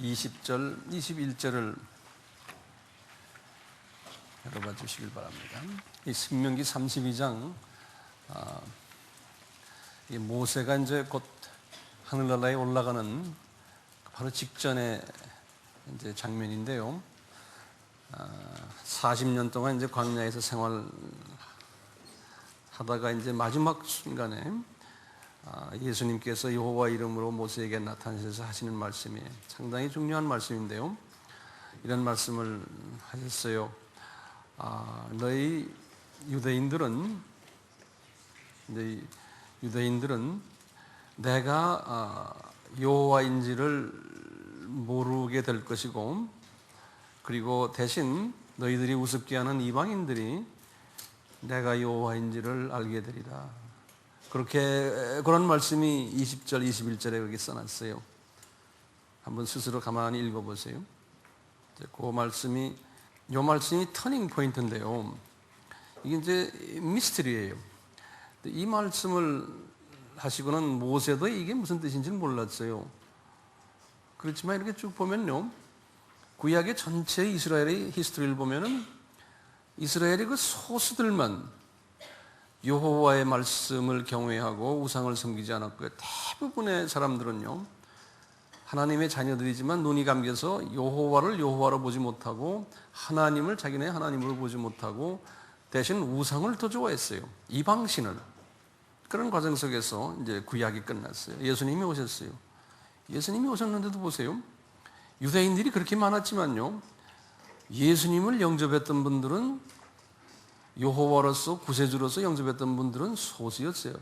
20절, 21절을 열어봐 주시길 바랍니다. 이 신명기 32장, 이 모세가 이제 곧 하늘나라에 올라가는 바로 직전의 이제 장면인데요. 40년 동안 이제 광야에서 생활하다가 이제 마지막 순간에 예수님께서 여호와 이름으로 모세에게 나타나셔서 하시는 말씀이 상당히 중요한 말씀인데요. 이런 말씀을 하셨어요. 너희 유대인들은 내가 여호와인지를 모르게 될 것이고, 그리고 대신 너희들이 우습게 하는 이방인들이 내가 여호와인지를 알게 되리라. 그런 말씀이 20절, 21절에 여기 써놨어요. 한번 스스로 가만히 읽어보세요. 이 말씀이 터닝 포인트인데요. 이게 이제 미스터리예요. 이 말씀을 하시고는 모세도 이게 무슨 뜻인지 몰랐어요. 그렇지만 이렇게 쭉 보면요, 구약의 전체 이스라엘의 히스토리를 보면은 이스라엘의 그 소수들만 여호와의 말씀을 경외하고 우상을 섬기지 않았고요. 대부분의 사람들은요, 하나님의 자녀들이지만 눈이 감겨서 여호와를 여호와로 보지 못하고 하나님을 자기네 하나님으로 보지 못하고 대신 우상을 더 좋아했어요. 이방신을. 그런 과정 속에서 이제 구약이 끝났어요. 예수님이 오셨어요. 예수님이 오셨는데도 보세요. 유대인들이 그렇게 많았지만요, 예수님을 영접했던 분들은, 여호와로서 구세주로서 영접했던 분들은 소수였어요.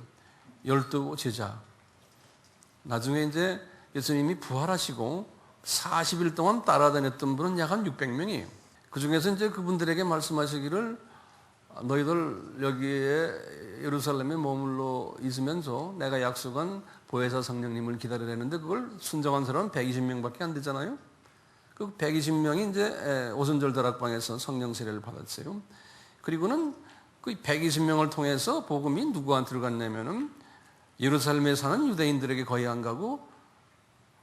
12 제자. 나중에 이제 예수님이 부활하시고 40일 동안 따라다녔던 분은 약 한 600명이에요. 그 중에서 이제 그분들에게 말씀하시기를, 너희들 여기에 예루살렘에 머물러 있으면서 내가 약속한 보혜사 성령님을 기다리라는데 그걸 순종한 사람은 120명밖에 안 되잖아요. 그 120명이 이제 오순절 다락방에서 성령 세례를 받았어요. 그리고는 그 120명을 통해서 복음이 누구한테로 갔냐면은 예루살렘에 사는 유대인들에게 거의 안 가고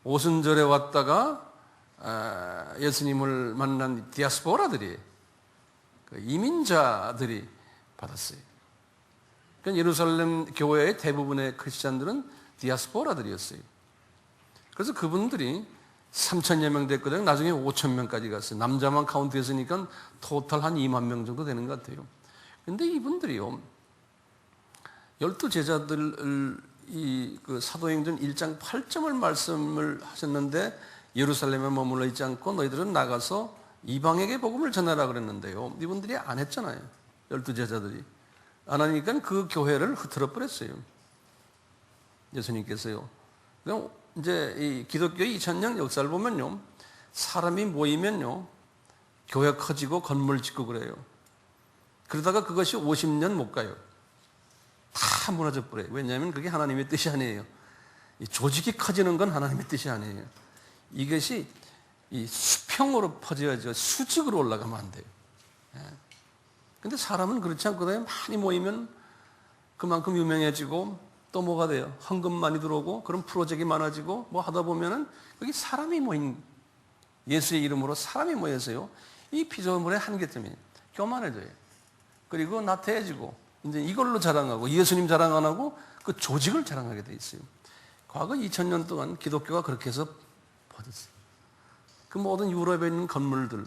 오순절에 왔다가 예수님을 만난 디아스포라들이, 이민자들이 받았어요. 그러니까 예루살렘 교회의 대부분의 크리스찬들은 디아스포라들이었어요. 그래서 그분들이 3,000여 명 됐거든요. 나중에 5,000명까지 갔어요. 남자만 카운트했으니까 토탈 한 2만 명 정도 되는 것 같아요. 그런데 이분들이요, 12 제자들을 그 사도행전 1장 8절을 말씀을 하셨는데 예루살렘에 머물러 있지 않고 너희들은 나가서 이방에게 복음을 전하라 그랬는데요, 이분들이 안 했잖아요. 12 제자들이 안 하니까 그 교회를 흐트러 버렸어요. 예수님께서요. 그럼 이제 이 기독교의 2000년 역사를 보면요, 사람이 모이면요 교회 커지고 건물 짓고 그래요. 그러다가 그것이 50년 못 가요. 다 무너져 버려요. 왜냐하면 그게 하나님의 뜻이 아니에요. 이 조직이 커지는 건 하나님의 뜻이 아니에요. 이것이 이 수평으로 퍼져야죠. 수직으로 올라가면 안 돼요. 근데 사람은 그렇지 않거든요. 많이 모이면 그만큼 유명해지고 또 뭐가 돼요? 헌금 많이 들어오고 그런 프로젝트가 많아지고 뭐 하다 보면은 여기 사람이 모인, 예수의 이름으로 사람이 모여서요, 이 피조물의 한계 때문에 교만해져요. 그리고 나태해지고 이제 이걸로 자랑하고 예수님 자랑 안 하고 그 조직을 자랑하게 돼 있어요. 과거 2000년 동안 기독교가 그렇게 해서 퍼졌어요. 그 모든 유럽에 있는 건물들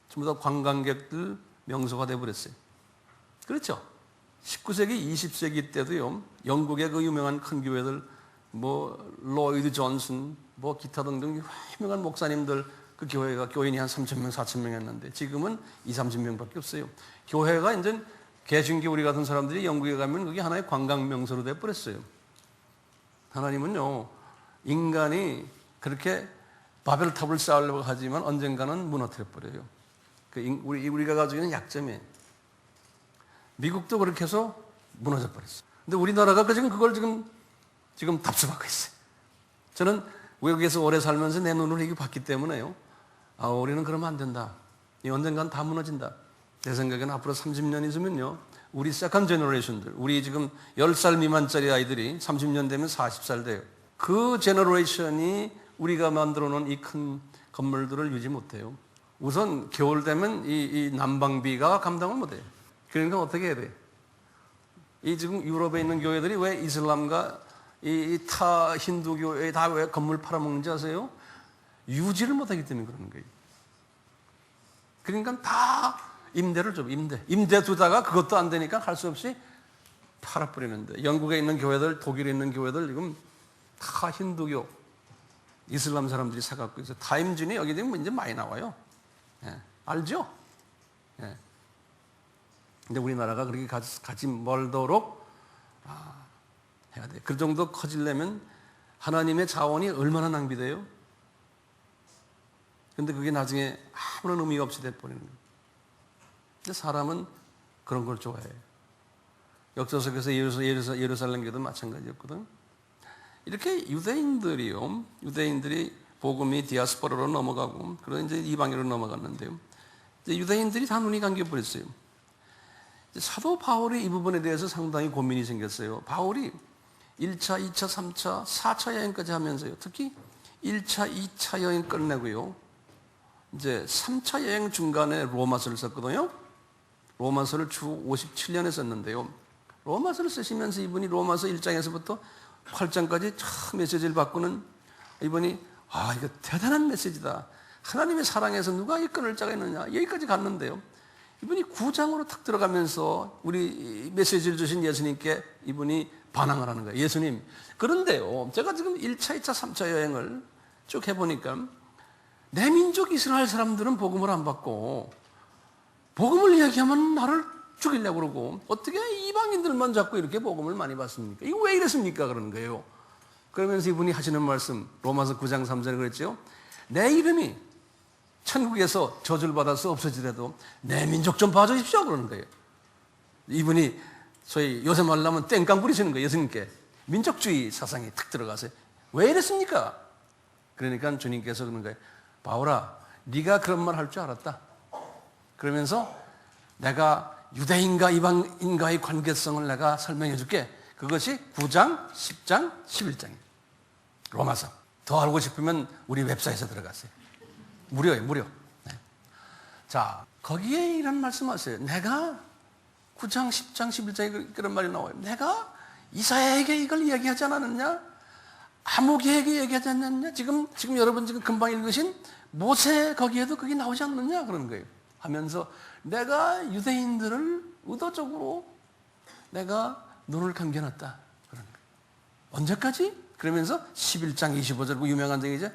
전부 다 관광객들 명소가 돼버렸어요. 그렇죠? 19세기, 20세기 때도요, 영국의 그 유명한 큰 교회들, 뭐 로이드 존슨, 뭐 기타 등등 유명한 목사님들, 그 교회가 교인이 한 3,000명, 4,000명이었는데 지금은 20-30명밖에 없어요. 교회가 이제 개신교 우리 같은 사람들이 영국에 가면 그게 하나의 관광 명소로 돼 버렸어요. 하나님은요, 인간이 그렇게 바벨탑을 쌓으려고 하지만 언젠가는 무너뜨려 버려요. 우리가 가지고 있는 약점이에요. 미국도 그렇게 해서 무너져 버렸어요. 근데 우리나라가 지금 그걸 지금 답습하고 있어요. 저는 외국에서 오래 살면서 내 눈으로 이게 봤기 때문에요, 우리는 그러면 안 된다. 언젠간 다 무너진다. 내 생각에는 앞으로 30년 있으면요, 우리 세컨 제너레이션들, 우리 지금 10살 미만짜리 아이들이 30년 되면 40살 돼요. 그 제너레이션이 우리가 만들어 놓은 이 큰 건물들을 유지 못해요. 우선 겨울 되면 이 난방비가 감당을 못해요. 그러니까 어떻게 해야 돼? 이 지금 유럽에 있는 교회들이 왜 이슬람과 이 타 힌두교에 다 왜 건물 팔아먹는지 아세요? 유지를 못하기 때문에 그러는 거예요. 그러니까 다 임대를 줘. 임대 두다가 그것도 안 되니까 할 수 없이 팔아버리는데, 영국에 있는 교회들, 독일에 있는 교회들 지금 다 힌두교 이슬람 사람들이 사갖고 있어요. 타임진이 여기 지금 이제 많이 나와요. 예, 알죠? 예. 근데 우리나라가 그렇게 가지 멀도록 해야 돼. 그 정도 커지려면 하나님의 자원이 얼마나 낭비돼요? 근데 그게 나중에 아무런 의미가 없이 돼버리는 거예요. 근데 사람은 그런 걸 좋아해요. 역사속에서 예루살렘교도 마찬가지였거든. 이렇게 유대인들이 복음이 디아스포라로 넘어가고, 그러다 이제 이방인으로 넘어갔는데요. 이제 유대인들이 다 눈이 감겨버렸어요. 사도 바울이 이 부분에 대해서 상당히 고민이 생겼어요. 바울이 1차, 2차, 3차, 4차 여행까지 하면서요. 특히 1차, 2차 여행 끝내고요. 이제 3차 여행 중간에 로마서를 썼거든요. 로마서를 주 57년에 썼는데요. 로마서를 쓰시면서 이분이 로마서 1장에서부터 8장까지 참 메시지를 바꾸는, 이분이 이거 대단한 메시지다. 하나님의 사랑에서 누가 이 끊을 자가 있느냐. 여기까지 갔는데요. 이분이 9장으로 탁 들어가면서 우리 메시지를 주신 예수님께 이분이 반항을 하는 거예요. 예수님. 그런데요, 제가 지금 1차, 2차, 3차 여행을 쭉 해보니까 내 민족 이스라엘 사람들은 복음을 안 받고, 복음을 이야기하면 나를 죽이려고 그러고, 어떻게 이방인들만 자꾸 이렇게 복음을 많이 받습니까? 이거 왜 이랬습니까? 그러는 거예요. 그러면서 이분이 하시는 말씀, 로마서 9장 3절에 그랬죠. 내 이름이 천국에서 저주를 받아서 없어지더라도 내 민족 좀 봐주십시오. 그러는 거예요. 이분이 소위 요새 말로 하면 땡깡 부리시는 거예요. 예수님께. 민족주의 사상이 탁 들어가세요. 왜 이랬습니까? 그러니까 주님께서 그러는 거예요. 바울아, 네가 그런 말 할 줄 알았다. 그러면서 내가 유대인과 이방인과의 관계성을 내가 설명해 줄게. 그것이 9장, 10장, 11장이에요. 로마서. 더 알고 싶으면 우리 웹사이트에 들어가세요. 무료예요, 무료. 네. 자, 거기에 이런 말씀하세요. 내가 9장, 10장, 11장에 그런 말이 나와요. 내가 이사야에게 이걸 이야기하지 않았느냐? 아모개에게 얘기하지 않았느냐? 지금 여러분 지금 금방 읽으신 모세 거기에도 그게 나오지 않느냐? 그러는 거예요. 하면서 내가 유대인들을 의도적으로 내가 눈을 감겨놨다. 그러는 거예요. 언제까지? 그러면서 11장 25절 그 유명한 얘기죠.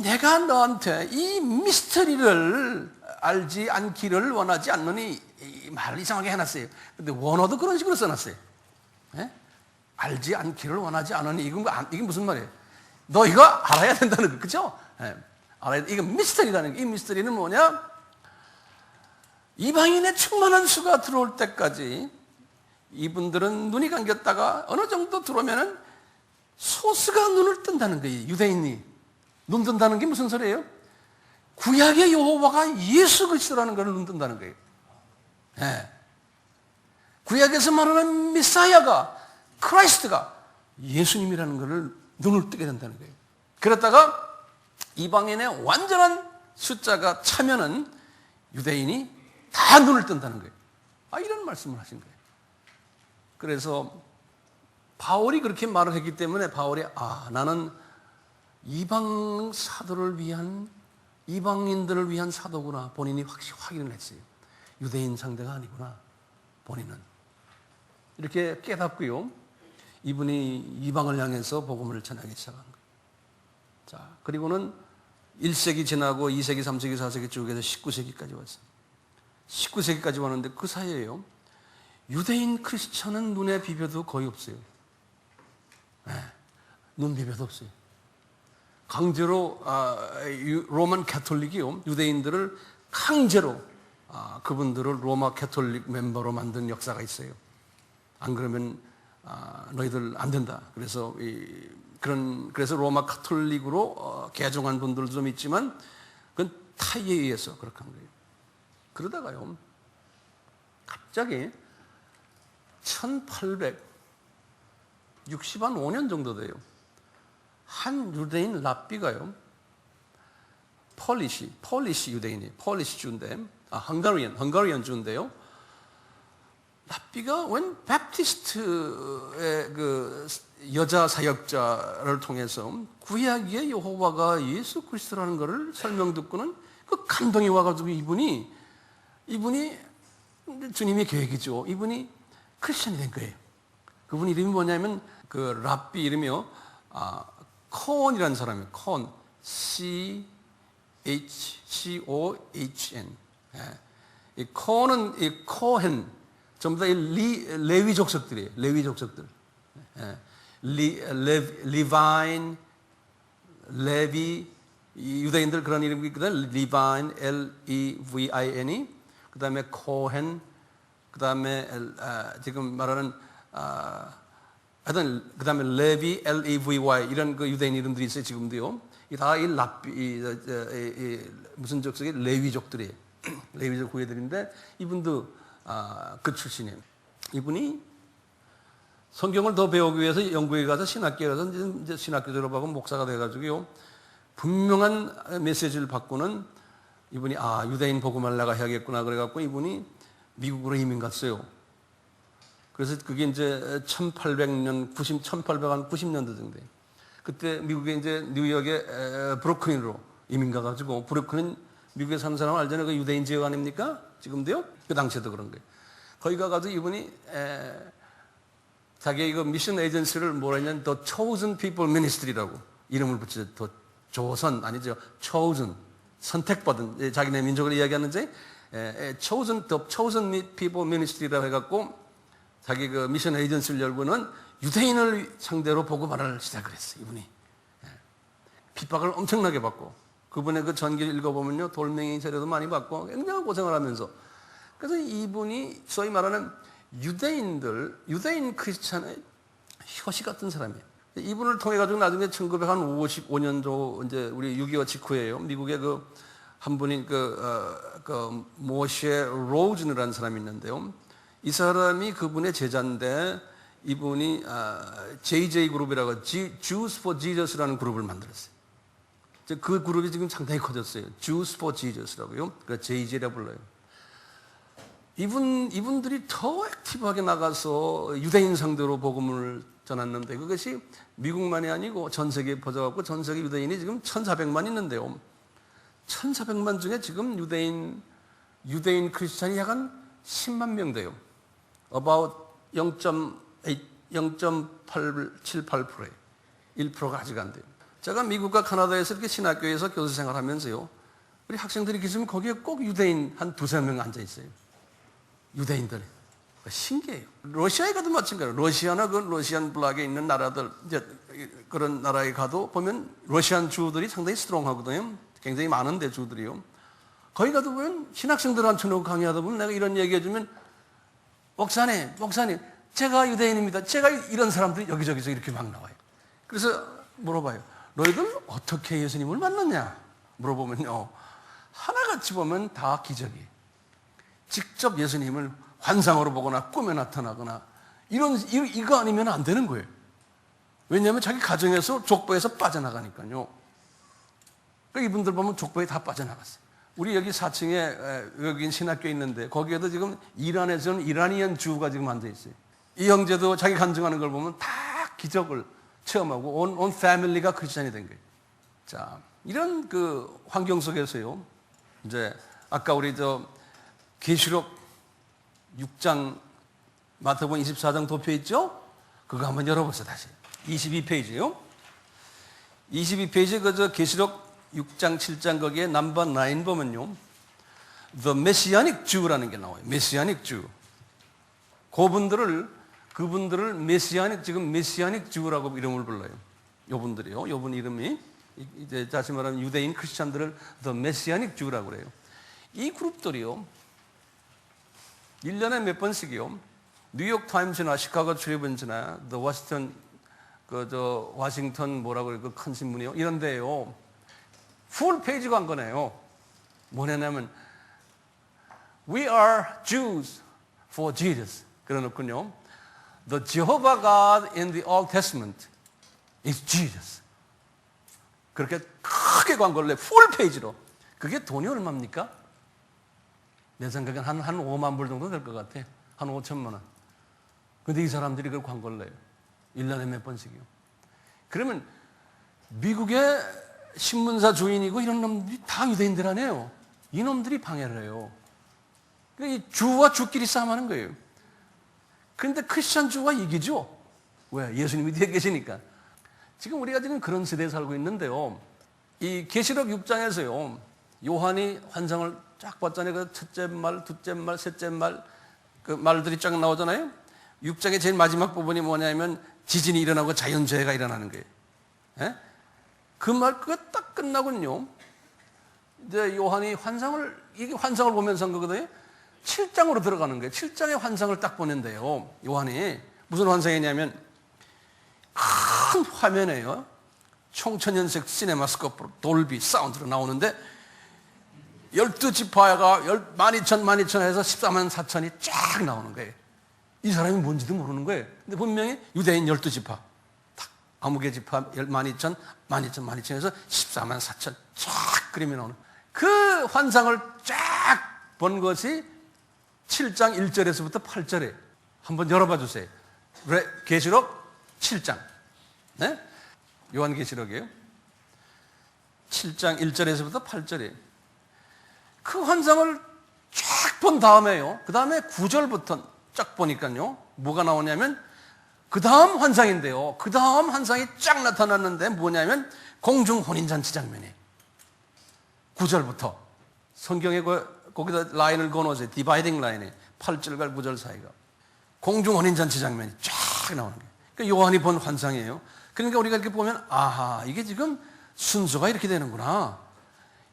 내가 너한테 이 미스터리를 알지 않기를 원하지 않느니, 이 말을 이상하게 해놨어요. 근데 원어도 그런 식으로 써놨어요. 예? 알지 않기를 원하지 않으니, 이게 무슨 말이에요? 너 이거 알아야 된다는 거, 그죠? 예. 알아야 돼. 이거 미스터리라는 게, 이 미스터리는 뭐냐? 이방인의 충만한 수가 들어올 때까지 이분들은 눈이 감겼다가 어느 정도 들어오면은 소수가 눈을 뜬다는 거예요. 유대인이. 눈 뜬다는 게 무슨 소리예요? 구약의 여호와가 예수 그리스도라는 걸 눈 뜬다는 거예요. 예. 구약에서 말하는 메사야가, 크라이스트가 예수님이라는 것을 눈을 뜨게 된다는 거예요. 그랬다가 이방인의 완전한 숫자가 차면은 유대인이 다 눈을 뜬다는 거예요. 이런 말씀을 하신 거예요. 그래서 바울이 그렇게 말을 했기 때문에 바울이 나는 이방 사도를 위한, 이방인들을 위한 사도구나. 본인이 확인을 했어요. 유대인 상대가 아니구나. 본인은. 이렇게 깨닫고요. 이분이 이방을 향해서 복음을 전하기 시작한 거예요. 자, 그리고는 1세기 지나고 2세기, 3세기, 4세기 쭉 해서 19세기까지 왔어요. 19세기까지 왔는데 그 사이에요. 유대인 크리스천은 눈에 비벼도 거의 없어요. 눈 비벼도 없어요. 강제로 로만 캐톨릭이요, 유대인들을 강제로 그분들을 로마 캐톨릭 멤버로 만든 역사가 있어요. 안 그러면 너희들 안 된다. 그래서 그래서 로마 캐톨릭으로 개종한 분들도 좀 있지만 그건 타이에 의해서 그렇게 한 거예요. 그러다가요, 갑자기 1865년 정도 돼요. 한 유대인 랍비가요, 폴리시 유대인이, 폴리시 주인데, 헝가리언 주인데요. 랍비가 웬 베프티스트의 그 여자 사역자를 통해서 구약의 여호와가 예수 그리스도라는 것을 설명 듣고는 그 감동이 와가지고 이분이 주님의 계획이죠. 이분이 크리스천이 된 거예요. 그분 이름이 뭐냐면 그 랍비 이름이요, 코온이라는 사람이에요. 코온, CHCOHN. 이 코온은 이 코헨, 전부 다 레위 족속들이에요. 레위 족속들. 리바인, 레비, 유대인들 그런 이름이 있거든. 리바인, LEVIN이, 그 다음에 코헨, 그 다음에 지금 말하는 하여튼 그 다음에 레비, LEVY 이런 그 유대인 이름들이 있어요. 지금도요. 다 이 랍비, 무슨 족속이 레위족들이에요. 레위족 후예들인데 이분도 그 출신이에요. 이분이 성경을 더 배우기 위해서 영국에 가서 신학교에 가서 이제 신학교 졸업하고 목사가 돼가지고요, 분명한 메시지를 받고는 이분이 유대인 복음을 내가 해야겠구나 그래갖고 이분이 미국으로 이민 갔어요. 그래서 그게 이제 1890년도 정도. 그때 미국에 이제 뉴욕의 브루클린으로 이민 가가지고, 브루클린 미국에 사는 사람 알잖아요. 그 유대인 지역 아닙니까? 지금도요? 그 당시에도 그런 거예요. 거기 가가지고 이분이 자기 이거 미션 에이전시를 뭐라 했냐면 The Chosen People Ministry라고 이름을 붙여서 더 조선 아니죠. Chosen, 선택받은, 자기네 민족을 이야기하는지 The Chosen People Ministry라고 해갖고 자기 그 미션 에이전시를 열고는 유대인을 상대로 복음화를 시작을 했어요. 이분이 핍박을 엄청나게 받고, 그분의 그 전기를 읽어보면요, 돌멩이 세례도 많이 받고 굉장히 고생을 하면서, 그래서 이분이 소위 말하는 유대인 크리스찬의 효시 같은 사람이에요. 이분을 통해 가지고 나중에 1955년도 이제 우리 6.25 직후에요. 미국의 그 한 분인 그 모셰 로즈너라는 사람이 있는데요. 이 사람이 그분의 제자인데, 이분이 JJ 그룹이라고 Jews for Jesus라는 그룹을 만들었어요. 그 그룹이 지금 상당히 커졌어요. Jews for Jesus라고요. 그래서 JJ라고 불러요. 이분들이 더 액티브하게 나가서 유대인 상대로 복음을 전했는데, 그것이 미국만이 아니고 전 세계에 퍼져갖고 전 세계 유대인이 지금 1,400만 있는데요. 1,400만 중에 지금 유대인 크리스찬이 약 한 10만 명 돼요. About 0.78%예요. 1%가 아직 안 돼요. 제가 미국과 카나다에서 이렇게 신학교에서 교수 생활하면서요, 우리 학생들이 계시면 거기에 꼭 유대인 한 두세 명 앉아 있어요. 유대인들이. 신기해요. 러시아에 가도 마찬가지예요. 러시아나 그 러시안 블락에 있는 나라들, 이제 그런 나라에 가도 보면 러시안 주들이 상당히 스트롱하거든요. 굉장히 많은데 주들이요. 거기 가도 보면 신학생들 앉혀놓고 강의하다 보면 내가 이런 얘기 해주면, 목사님, 제가 유대인입니다. 제가 이런 사람들이 여기저기서 이렇게 막 나와요. 그래서 물어봐요. 너희들 어떻게 예수님을 만났냐? 물어보면요, 하나같이 보면 다 기적이에요. 직접 예수님을 환상으로 보거나 꿈에 나타나거나 이거 아니면 안 되는 거예요. 왜냐하면 자기 가정에서 족보에서 빠져나가니까요. 그러니까 이분들 보면 족보에 다 빠져나갔어요. 우리 여기 4층에 외국인 신학교 있는데 거기에도 지금 이란에서는 이라니안 주가 지금 앉아 있어요. 이 형제도 자기 간증하는 걸 보면 다 기적을 체험하고 온 패밀리가 크리스찬이 된 거예요. 자, 이런 그 환경 속에서요, 이제 아까 우리 계시록 6장, 마태복음 24장 도표 있죠? 그거 한번 열어보세요. 다시 22페이지요. 22페이지 그 계시록 6장 7장 거기에 넘버 9 보면요, The Messianic Jew라는 게 나와요. Messianic Jew. 그분들을 지금 메시아닉 주라고 이름을 불러요. 요분들이요. 요분 이름이 이제 다시 말하면 유대인 크리스찬들을 The Messianic Jew라고 그래요. 이 그룹들이요, 1년에 몇 번씩이요, 뉴욕 타임즈나 시카고 트리뷴즈나 워싱턴 뭐라고 그래요, 그 큰 신문이요, 이런 데요, 풀 페이지 광고네요. 뭐냐면 We are Jews for Jesus. 그래놓군요. The Jehovah God in the Old Testament is Jesus. 그렇게 크게 광고를 내, 풀페이지로. 그게 돈이 얼마입니까? 내 생각엔 한 5만 불 정도 될 것 같아. 한 5천만 원. 근데 이 사람들이 그 광고를 내요. 1년에 몇 번씩이요. 그러면 미국의 신문사 주인이고 이런 놈들이 다 유대인들 아니에요. 이 놈들이 방해를 해요. 그러니까 이 주와 주끼리 싸움하는 거예요. 그런데 크리스찬 주가 이기죠. 왜? 예수님이 뒤에 계시니까. 지금 우리가 지금 그런 시대에 살고 있는데요. 이 계시록 6장에서요. 요한이 환상을 쫙 봤잖아요. 그 첫째 말, 둘째 말, 셋째 말, 그 말들이 쫙 나오잖아요. 6장의 제일 마지막 부분이 뭐냐면 지진이 일어나고 자연재해가 일어나는 거예요. 예? 그 말 그거 딱 끝나군요. 이제 요한이 이게 환상을 보면서 한 거거든요. 7장으로 들어가는 거예요. 7장의 환상을 딱 보는데요. 요한이 무슨 환상이냐면 큰 화면에요. 총천연색 시네마스코프로 돌비 사운드로 나오는데 12지파가 12,000 해서 14만 4천이 쫙 나오는 거예요. 이 사람이 뭔지도 모르는 거예요. 근데 분명히 유대인 12지파 아무개 지파 12,000 해서 14만 4천 쫙 그림이 나오는 그 환상을 쫙 본 것이 7장 1절에서부터 8절에 한번 열어봐 주세요. 계시록 7장. 네? 요한계시록이에요. 7장 1절에서부터 8절에 그 환상을 쫙 본 다음에요. 그 다음에 9절부터 쫙 보니까요. 뭐가 나오냐면 그 다음 환상인데요. 그 다음 환상이 쫙 나타났는데 뭐냐면 공중 혼인잔치 장면이에요. 9절부터 성경에 거기다 라인을 그어놓으세요. 디바이딩 라인에 8절과 9절 사이가 공중 혼인잔치 장면이 쫙 나오는 거예요. 그러니까 요한이 본 환상이에요. 그러니까 우리가 이렇게 보면 아하 이게 지금 순서가 이렇게 되는구나.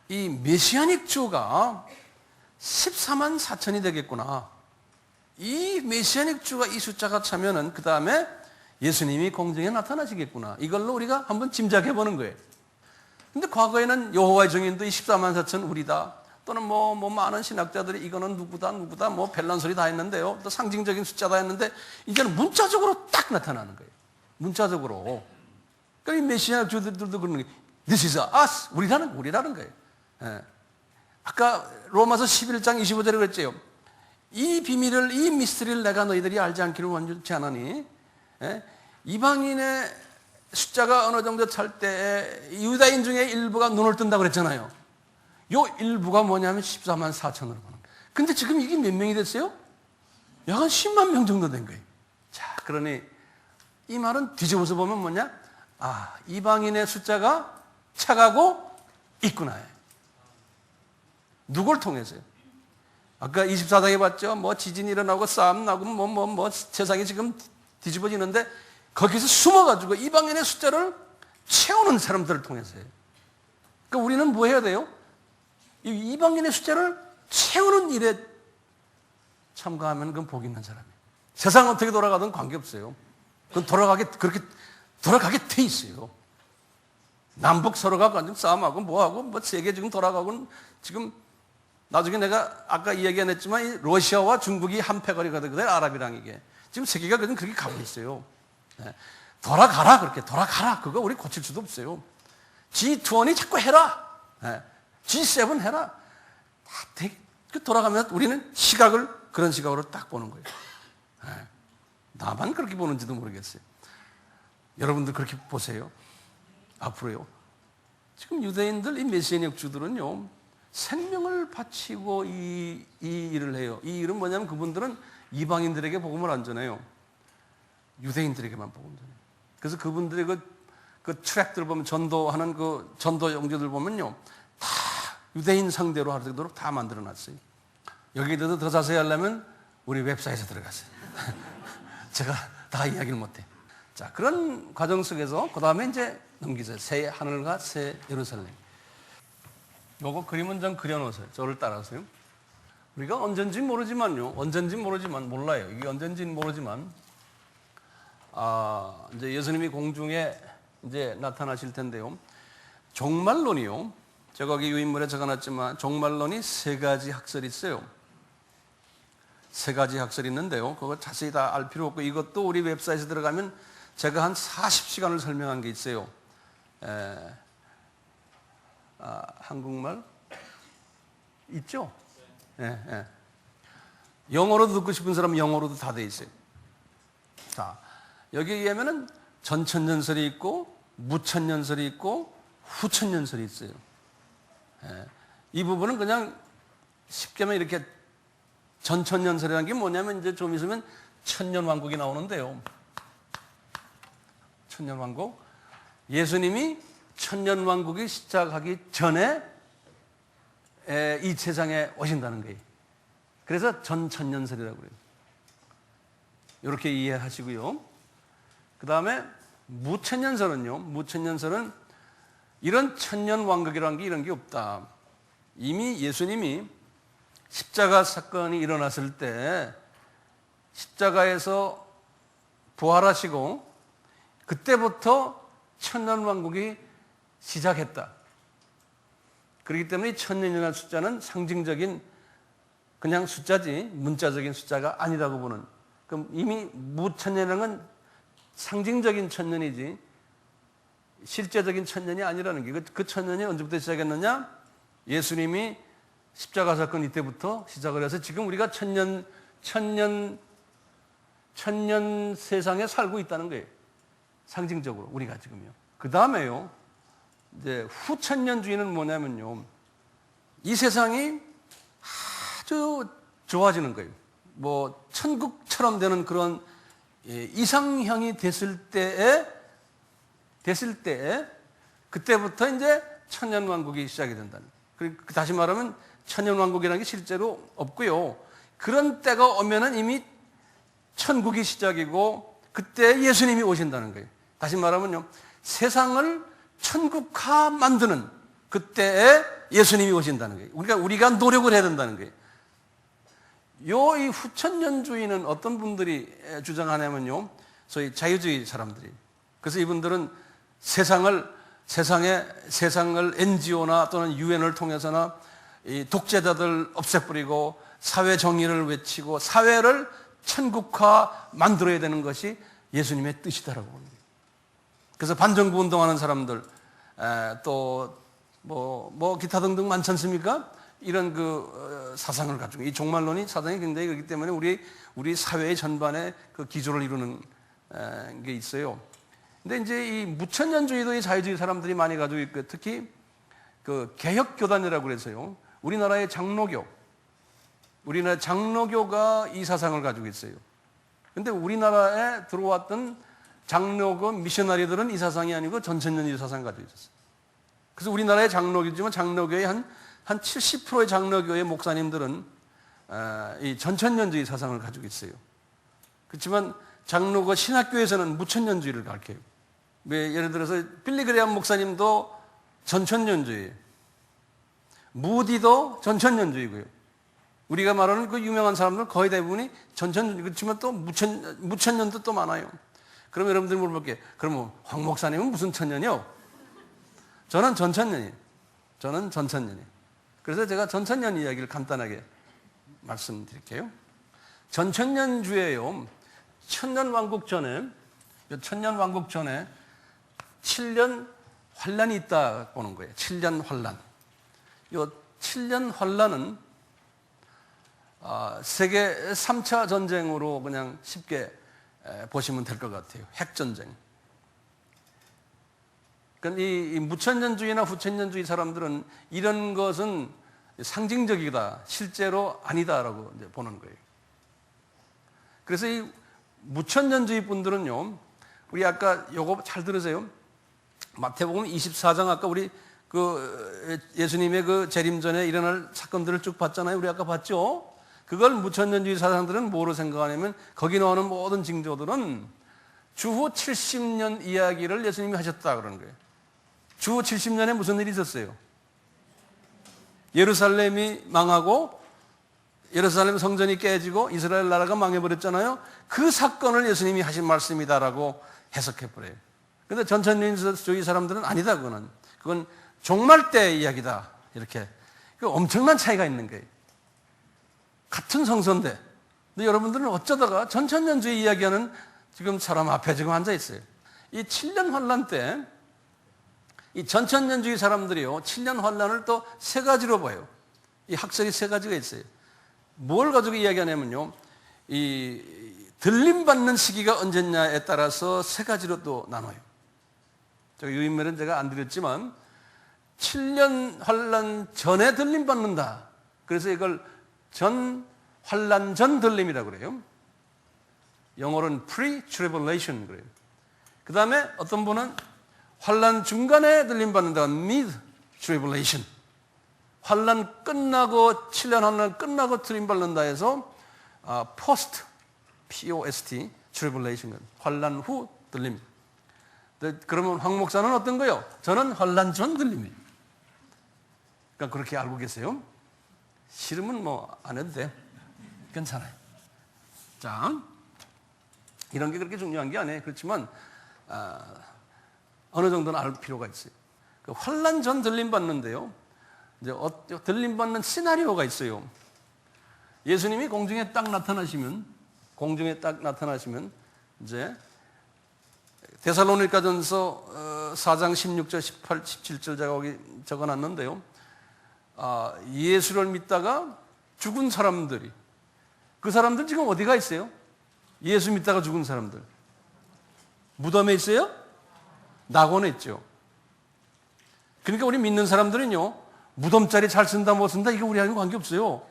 이 메시아닉 주가 14만 4천이 되겠구나. 이 메시아닉 주가 이 숫자가 차면은 그 다음에 예수님이 공중에 나타나시겠구나. 이걸로 우리가 한번 짐작해 보는 거예요. 근데 과거에는 여호와의 증인도 이 14만 4천 우리다. 또는 뭐 많은 신학자들이 이거는 누구다 뭐 별난 소리 다 했는데요. 또 상징적인 숫자다 했는데 이제는 문자적으로 딱 나타나는 거예요. 문자적으로. 그러니까 이 메시아 주들도 그러는 거예요. This is us. 우리라는 거예요. 예. 아까 로마서 11장 25절에 그랬죠. 이 비밀을, 이 미스터리를 내가 너희들이 알지 않기를 원치 않으니 예? 이방인의 숫자가 어느 정도 찰 때 유다인 중에 일부가 눈을 뜬다고 그랬잖아요. 요 일부가 뭐냐면 14만 4천으로 보는 거예요. 근데 지금 이게 몇 명이 됐어요? 약 한 10만 명 정도 된 거예요. 자, 그러니 이 말은 뒤집어서 보면 뭐냐? 아, 이방인의 숫자가 차가고 있구나. 누굴 통해서요? 아까 24장에 봤죠? 뭐 지진이 일어나고 싸움 나고 세상이 지금 뒤집어지는데 거기서 숨어가지고 이방인의 숫자를 채우는 사람들을 통해서요. 그러니까 우리는 뭐 해야 돼요? 이 이방인의 숫자를 채우는 일에 참가하면 그건 복 있는 사람이에요. 세상 어떻게 돌아가든 관계없어요. 그건 그렇게 돌아가게 돼 있어요. 남북 서로가 완전 싸움하고 뭐하고 세계 지금 돌아가고는 지금 나중에 내가 아까 이야기 안 했지만 이 러시아와 중국이 한 패거리가 되거든요. 아랍이랑 이게. 지금 세계가 그렇게 가고 있어요. 네. 돌아가라 그렇게 돌아가라. 그거 우리 고칠 수도 없어요. G20 자꾸 해라. 네. G7 해라. 돌아가면 우리는 그런 시각으로 딱 보는 거예요. 네. 나만 그렇게 보는지도 모르겠어요. 여러분들 그렇게 보세요. 앞으로요. 지금 유대인들, 이 메시아닉 주들은요, 생명을 바치고 이 일을 해요. 이 일은 뭐냐면 그분들은 이방인들에게 복음을 안 전해요. 유대인들에게만 복음을 전해요. 그래서 그분들의 그 트랙들 보면 전도하는 그 전도 영주들 보면요, 다 유대인 상대로 하도록 다 만들어 놨어요. 여기에 대해서 더 자세히 하려면 우리 웹사이트에 들어가세요. 제가 다 이야기를 못해. 자, 그런 과정 속에서 그 다음에 이제 넘기세요. 새 하늘과 새 예루살렘. 요거 그림은 좀 그려놓으세요. 저를 따라서요. 우리가 언젠지 모르지만요. 몰라요. 이게 언젠지는 모르지만, 이제 예수님이 공중에 이제 나타나실 텐데요. 종말론이요. 제가 거기 유인물에 적어놨지만, 종말론이 3가지 학설이 있어요. 3가지 학설이 있는데요. 그거 자세히 다 알 필요 없고, 이것도 우리 웹사이트에 들어가면 제가 한 40시간을 설명한 게 있어요. 한국말 있죠? 예, 예. 영어로 듣고 싶은 사람은 영어로도 다 돼 있어요. 자, 여기에 의하면은 전천년설이 있고 무천년설이 있고 후천년설이 있어요. 예. 이 부분은 그냥 쉽게 하면 이렇게 전천년설이라는 게 뭐냐면 이제 좀 있으면 천년왕국이 나오는데요. 천년왕국. 예수님이 천년왕국이 시작하기 전에 이 세상에 오신다는 거예요. 그래서 전천년설이라고 그래요. 이렇게 이해하시고요. 그 다음에 무천년설은요. 무천년설은 이런 천년왕국이라는 게 이런 게 없다. 이미 예수님이 십자가 사건이 일어났을 때 십자가에서 부활하시고 그때부터 천년왕국이 시작했다. 그렇기 때문에 천년이라는 숫자는 상징적인 그냥 숫자지 문자적인 숫자가 아니라고 보는. 그럼 이미 무천년이라는 건 상징적인 천년이지 실제적인 천년이 아니라는 게. 그 천년이 언제부터 시작했느냐? 예수님이 십자가 사건 이때부터 시작을 해서 지금 우리가 천년 세상에 살고 있다는 거예요. 상징적으로 우리가 지금요. 그 다음에요. 이제 후천년주의는 뭐냐면요. 이 세상이 아주 좋아지는 거예요. 뭐 천국처럼 되는 그런 이상향이 됐을 때에 그때부터 이제 천년왕국이 시작이 된다는 거예요. 그리고 다시 말하면 천년왕국이라는 게 실제로 없고요. 그런 때가 오면은 이미 천국이 시작이고 그때 예수님이 오신다는 거예요. 다시 말하면요. 세상을 천국화 만드는 그때에 예수님이 오신다는 거예요. 우리가 노력을 해야 된다는 거예요. 이 후천년주의는 어떤 분들이 주장하냐면요. 소위 자유주의 사람들이. 그래서 이분들은 세상을 NGO나 또는 UN을 통해서나 이 독재자들 없애버리고 사회 정의를 외치고 사회를 천국화 만들어야 되는 것이 예수님의 뜻이다라고 봅니다. 그래서 반정부 운동하는 사람들 또 뭐 기타 등등 많지 않습니까? 이런 그 사상을 가지고 이 종말론이 사상이 굉장히 그렇기 때문에 우리 사회의 전반에 그 기조를 이루는 게 있어요. 근데 이제 이 무천년주의도 이 자유주의 사람들이 많이 가지고 있고 특히 그 개혁교단이라고 그래서요. 우리나라 장로교가 이 사상을 가지고 있어요. 근데 우리나라에 들어왔던 장로교 미셔너리들은 이 사상이 아니고 전천년주의 사상을 가지고 있었어요. 그래서 우리나라의 장로교지만 장로교의 한 70%의 장로교의 목사님들은 이 전천년주의 사상을 가지고 있어요. 그렇지만 장로교 신학교에서는 무천년주의를 가르쳐요. 예를 들어서 빌리그레암 목사님도 전천년주의예요. 무디도 전천년주의고요. 우리가 말하는 그 유명한 사람들 거의 대부분이 전천년주의. 그렇지만 또 무천년도 또 많아요. 그럼 여러분들이 물어볼게요. 그럼 황 목사님은 무슨 천년이요? 저는 전천년이에요. 그래서 제가 전천년 이야기를 간단하게 말씀드릴게요. 전천년주예요. 천년왕국 전에 7년 환란이 있다 보는 거예요. 7년 환란. 이 7년 환란은 세계 3차 전쟁으로 그냥 쉽게 보시면 될 것 같아요. 핵전쟁. 그러니까 이 무천년주의나 후천년주의 사람들은 이런 것은 상징적이다, 실제로 아니다라고 이제 보는 거예요. 그래서 이 무천년주의 분들은요, 우리 아까 요거 잘 들으세요. 마태복음 24장 아까 우리 그 예수님의 그 재림 전에 일어날 사건들을 쭉 봤잖아요. 우리 아까 봤죠? 그걸 무천년주의 사상들은 뭐로 생각하냐면 거기 나오는 모든 징조들은 주후 70년 이야기를 예수님이 하셨다 그러는 거예요. 주후 70년에 무슨 일이 있었어요? 예루살렘이 망하고 예루살렘 성전이 깨지고 이스라엘 나라가 망해버렸잖아요. 그 사건을 예수님이 하신 말씀이다라고 해석해버려요. 그런데 전천년주의 사람들은 아니다. 그건 종말 때의 이야기다. 이렇게 엄청난 차이가 있는 거예요. 같은 성서인데. 근데 여러분들은 어쩌다가 전천년주의 이야기하는 지금 사람 앞에 지금 앉아 있어요. 이 7년 환란 때 이 전천년주의 사람들이요, 7년 환란을 또 세 가지로 봐요. 이 학설이 세 가지가 있어요. 뭘 가지고 이야기하냐면요, 이 들림받는 시기가 언제냐에 따라서 세 가지로 또 나눠요. 저 유인mel은 제가 안 드렸지만 7년 환란 전에 들림받는다. 그래서 이걸 환란 전 들림이라고 그래요. 영어로는 pre-tribulation 그래요. 그 다음에 어떤 분은 환란 중간에 들림받는다. mid-tribulation. 환란 끝나고 7년 환란 끝나고 들림받는다 해서 post, P-O-S-T, tribulation. 환란 후 들림. 그러면 황 목사는 어떤 거요? 저는 환란 전 들림이에요. 그러니까 그렇게 알고 계세요. 싫으면 뭐 안 해도 돼. 괜찮아요. 자, 이런 게 그렇게 중요한 게 아니에요. 그렇지만 어느 정도는 알 필요가 있어요. 그 환란 전 들림 받는데요. 이제 들림 받는 시나리오가 있어요. 예수님이 공중에 딱 나타나시면 이제 데살로니가전서 4장 16절, 18, 17절 제가 거기 적어놨는데요. 예수를 믿다가 죽은 사람들이, 그 사람들 지금 어디가 있어요? 예수 믿다가 죽은 사람들. 무덤에 있어요? 낙원에 있죠. 그러니까 우리 믿는 사람들은요, 무덤자리 잘 쓴다 못 쓴다 이거 우리하고는 관계없어요.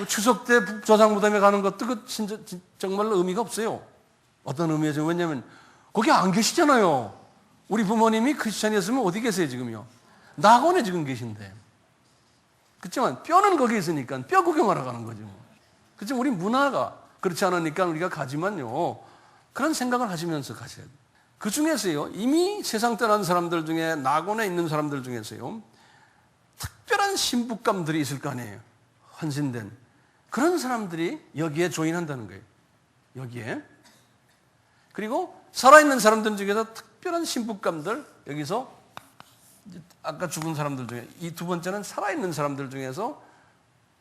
추석 때 조상 무덤에 가는 것도 그 진짜 정말로 의미가 없어요. 어떤 의미죠? 왜냐하면 거기 안 계시잖아요. 우리 부모님이 크리스찬이었으면 어디 계세요 지금요? 낙원에 지금 계신데. 그렇지만 뼈는 거기 있으니까 뼈 구경하러 가는 거죠. 그렇지만 우리 문화가 그렇지 않으니까 우리가 가지만요, 그런 생각을 하시면서 가셔야 돼요. 그 중에서요, 이미 세상 떠난 사람들 중에, 낙원에 있는 사람들 중에서요, 특별한 신부감들이 있을 거 아니에요. 헌신된 그런 사람들이 여기에 조인한다는 거예요. 여기에. 그리고 살아있는 사람들 중에서 특별한 신부감들, 여기서 아까 죽은 사람들 중에, 이 두 번째는 살아있는 사람들 중에서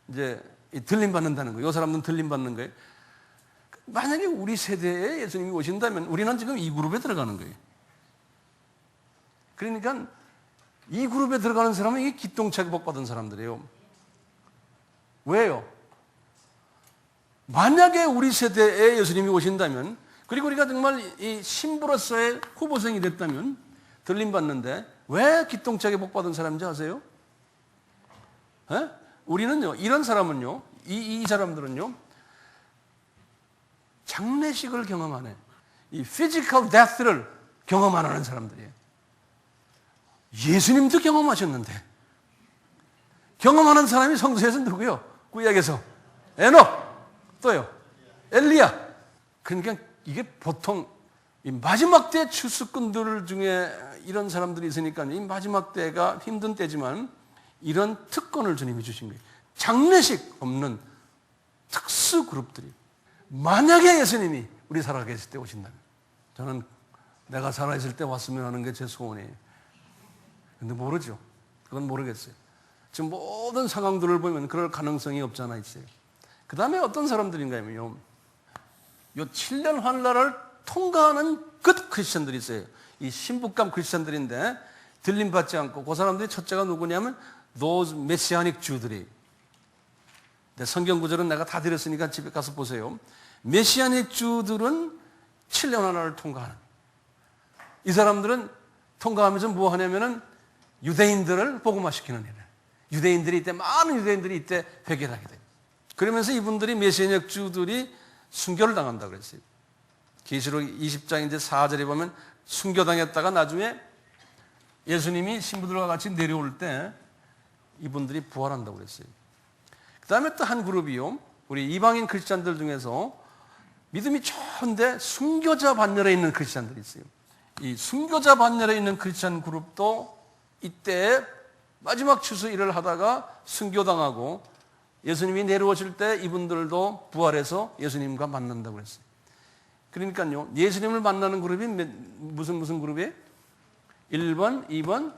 이제 들림 받는다는 거예요. 이 사람들은 들림 받는 거예요. 만약에 우리 세대에 예수님이 오신다면 우리는 지금 이 그룹에 들어가는 거예요. 그러니까 이 그룹에 들어가는 사람은 이게 기똥차게 복 받은 사람들이에요. 왜요? 만약에 우리 세대에 예수님이 오신다면, 그리고 우리가 정말 이 신부로서의 후보생이 됐다면 들림 받는데 왜 기똥차게 복 받은 사람인지 아세요? 에? 우리는요, 이런 사람은요, 이 사람들은요, 장례식을 경험하네. 이 physical death를 경험 안 하는 사람들이에요. 예수님도 경험하셨는데. 경험하는 사람이 성서에서 누구요? 구약에서 에녹, 또요 엘리야. 그러니까 이게 보통 이 마지막 때 추수꾼들 중에 이런 사람들이 있으니까 이 마지막 때가 힘든 때지만 이런 특권을 주님이 주신 거예요. 장례식 없는 특수 그룹들이. 만약에 예수님이 우리 살아계실 때 오신다면, 저는 내가 살아있을 때 왔으면 하는 게 제 소원이에요. 근데 모르죠. 그건 모르겠어요. 지금 모든 상황들을 보면 그럴 가능성이 없지 않아 있어요. 그 다음에 어떤 사람들인가 하면요, 요 7년 환란을 통과하는 끝 크리스천들이 있어요. 이 신부감 크리스천들인데 들림 받지 않고, 그 사람들이 첫째가 누구냐면 those messianic Jew들이. 성경 구절은 내가 다 드렸으니까 집에 가서 보세요. 메시아닉 주들은 7년 환란을 통과하는. 이 사람들은 통과하면서 뭐 하냐면은 유대인들을 복음화시키는 일을. 유대인들이 이때, 많은 유대인들이 이때 회개를 하게 돼요. 그러면서 이분들이 메시아닉 주들이 순교를 당한다고 그랬어요. 계시록 20장 이제 4절에 보면 순교당했다가 나중에 예수님이 신부들과 같이 내려올 때 이분들이 부활한다고 그랬어요. 그 다음에 또 한 그룹이요, 우리 이방인 크리스찬들 중에서 믿음이 좋은데 순교자 반열에 있는 크리스찬들이 있어요. 이 순교자 반열에 있는 크리스찬 그룹도 이때 마지막 추수 일을 하다가 순교당하고 예수님이 내려오실 때 이분들도 부활해서 예수님과 만난다고 그랬어요. 그러니까요, 예수님을 만나는 그룹이 무슨 그룹이에요? 1번, 2번,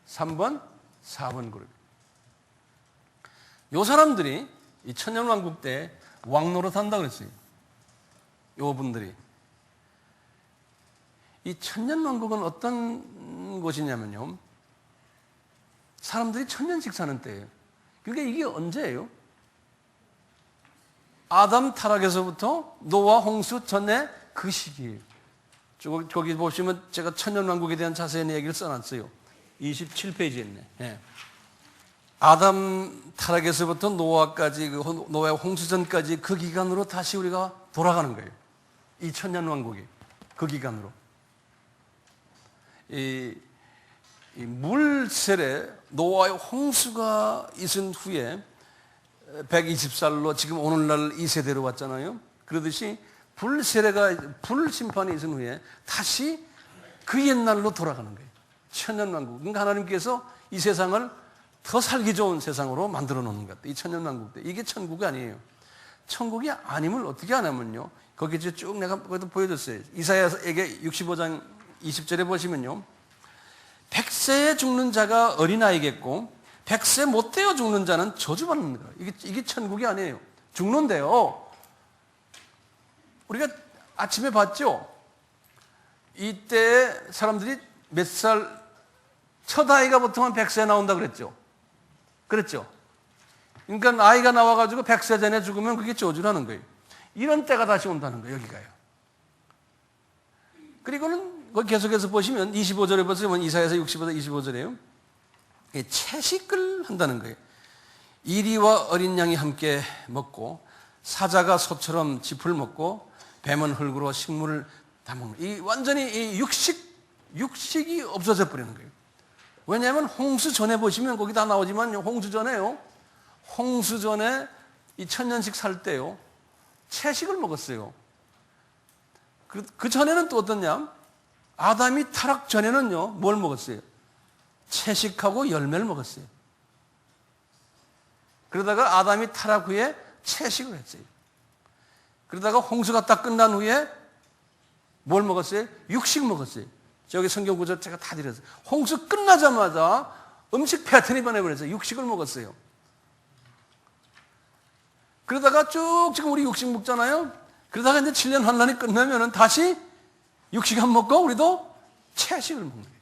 3번, 4번 그룹. 요 사람들이 이 천년왕국 때 왕노릇 한다고 그랬어요. 요 분들이. 이 천년왕국은 어떤 곳이냐면요, 사람들이 천년씩 사는 때예요. 그러니까 이게 언제예요? 아담 타락에서부터 노아 홍수 전에 그 시기예요. 거기 보시면 제가 천년왕국에 대한 자세한 얘기를 써놨어요. 27페이지에 있네. 예. 아담 타락에서부터 노아까지, 노아의 홍수 전까지 그 기간으로 다시 우리가 돌아가는 거예요. 이 천년왕국이 그 기간으로. 이 물세례, 노아의 홍수가 있은 후에 120살로 지금 오늘날 이 세대로 왔잖아요. 그러듯이 불 심판이 있은 후에 다시 그 옛날로 돌아가는 거예요. 천년왕국. 그러니까 하나님께서 이 세상을 더 살기 좋은 세상으로 만들어 놓는 것 같아요. 이 천년왕국 때. 이게 천국이 아니에요. 천국이 아님을 어떻게 하냐면요. 거기 이제 쭉 내가 거기도 보여줬어요. 이사야에게 65장 20절에 보시면요. 100세에 죽는 자가 어린아이겠고 100세 못 되어 죽는 자는 저주받는 거예요. 이게 천국이 아니에요. 죽는데요. 우리가 아침에 봤죠? 이때 사람들이 몇 살, 첫 아이가 보통 한 100세에 나온다 그랬죠? 그랬죠? 그러니까 아이가 나와가지고 100세 전에 죽으면 그게 저주라는 거예요. 이런 때가 다시 온다는 거예요, 여기가요. 그리고는 거기 계속해서 보시면 25절에 보시면 이사야서 65절 25절에요. 채식을 한다는 거예요. 이리와 어린 양이 함께 먹고 사자가 소처럼 짚을 먹고 뱀은 흙으로 식물을 다 먹는. 이 완전히 이 육식이 없어져 버리는 거예요. 왜냐하면 홍수 전에 보시면 거기 다 나오지만 홍수 전에요. 홍수 전에 이 천년씩 살 때요. 채식을 먹었어요. 그 전에는 또 어떠냐? 아담이 타락 전에는요. 뭘 먹었어요? 채식하고 열매를 먹었어요. 그러다가 아담이 타락 후에 채식을 했어요. 그러다가 홍수가 딱 끝난 후에 뭘 먹었어요? 육식 먹었어요. 저기 성경 구절 제가 다 드렸어요. 홍수 끝나자마자 음식 패턴이 변해버렸어요. 육식을 먹었어요. 그러다가 쭉 지금 우리 육식 먹잖아요. 그러다가 이제 7년 환란이 끝나면은 다시 육식 안 먹고 우리도 채식을 먹는 거예요.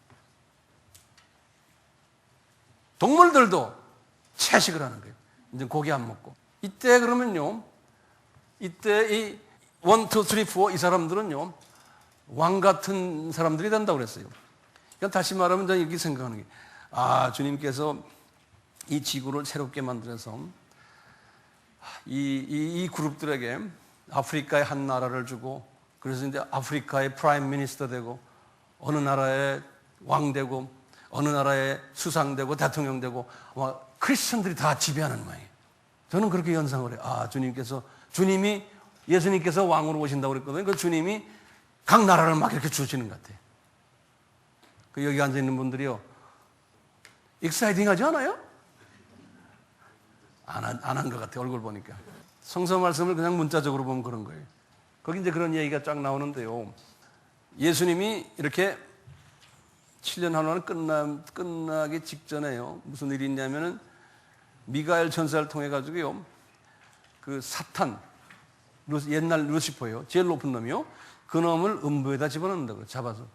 동물들도 채식을 하는 거예요. 이제 고기 안 먹고. 이때 그러면요. 이때 이 1, 2, 3, 4 이 사람들은요. 왕 같은 사람들이 된다고 그랬어요. 그러니까 다시 말하면 저는 이렇게 생각하는 게, 주님께서 이 지구를 새롭게 만들어서 이 그룹들에게 아프리카의 한 나라를 주고, 그래서 이제 아프리카의 프라임 미니스터 되고, 어느 나라의 왕 되고, 어느 나라의 수상 되고, 대통령 되고, 아마 크리스천들이 다 지배하는 모양이에요. 저는 그렇게 연상을 해요. 예수님께서 왕으로 오신다고 그랬거든요. 그 주님이 각 나라를 막 이렇게 주시는 것 같아요. 여기 앉아있는 분들이요. 익사이딩 하지 않아요? 안 한 것 같아요. 얼굴 보니까. 성서 말씀을 그냥 문자적으로 보면 그런 거예요. 거기 이제 그런 얘기가 쫙 나오는데요. 예수님이 이렇게 7년 환란 끝나기 직전에요. 무슨 일이 있냐면은 미가엘 천사를 통해 가지고요. 그 사탄, 옛날 루시퍼요. 제일 높은 놈이요. 그 놈을 음부에다 집어넣는다고요. 잡아서.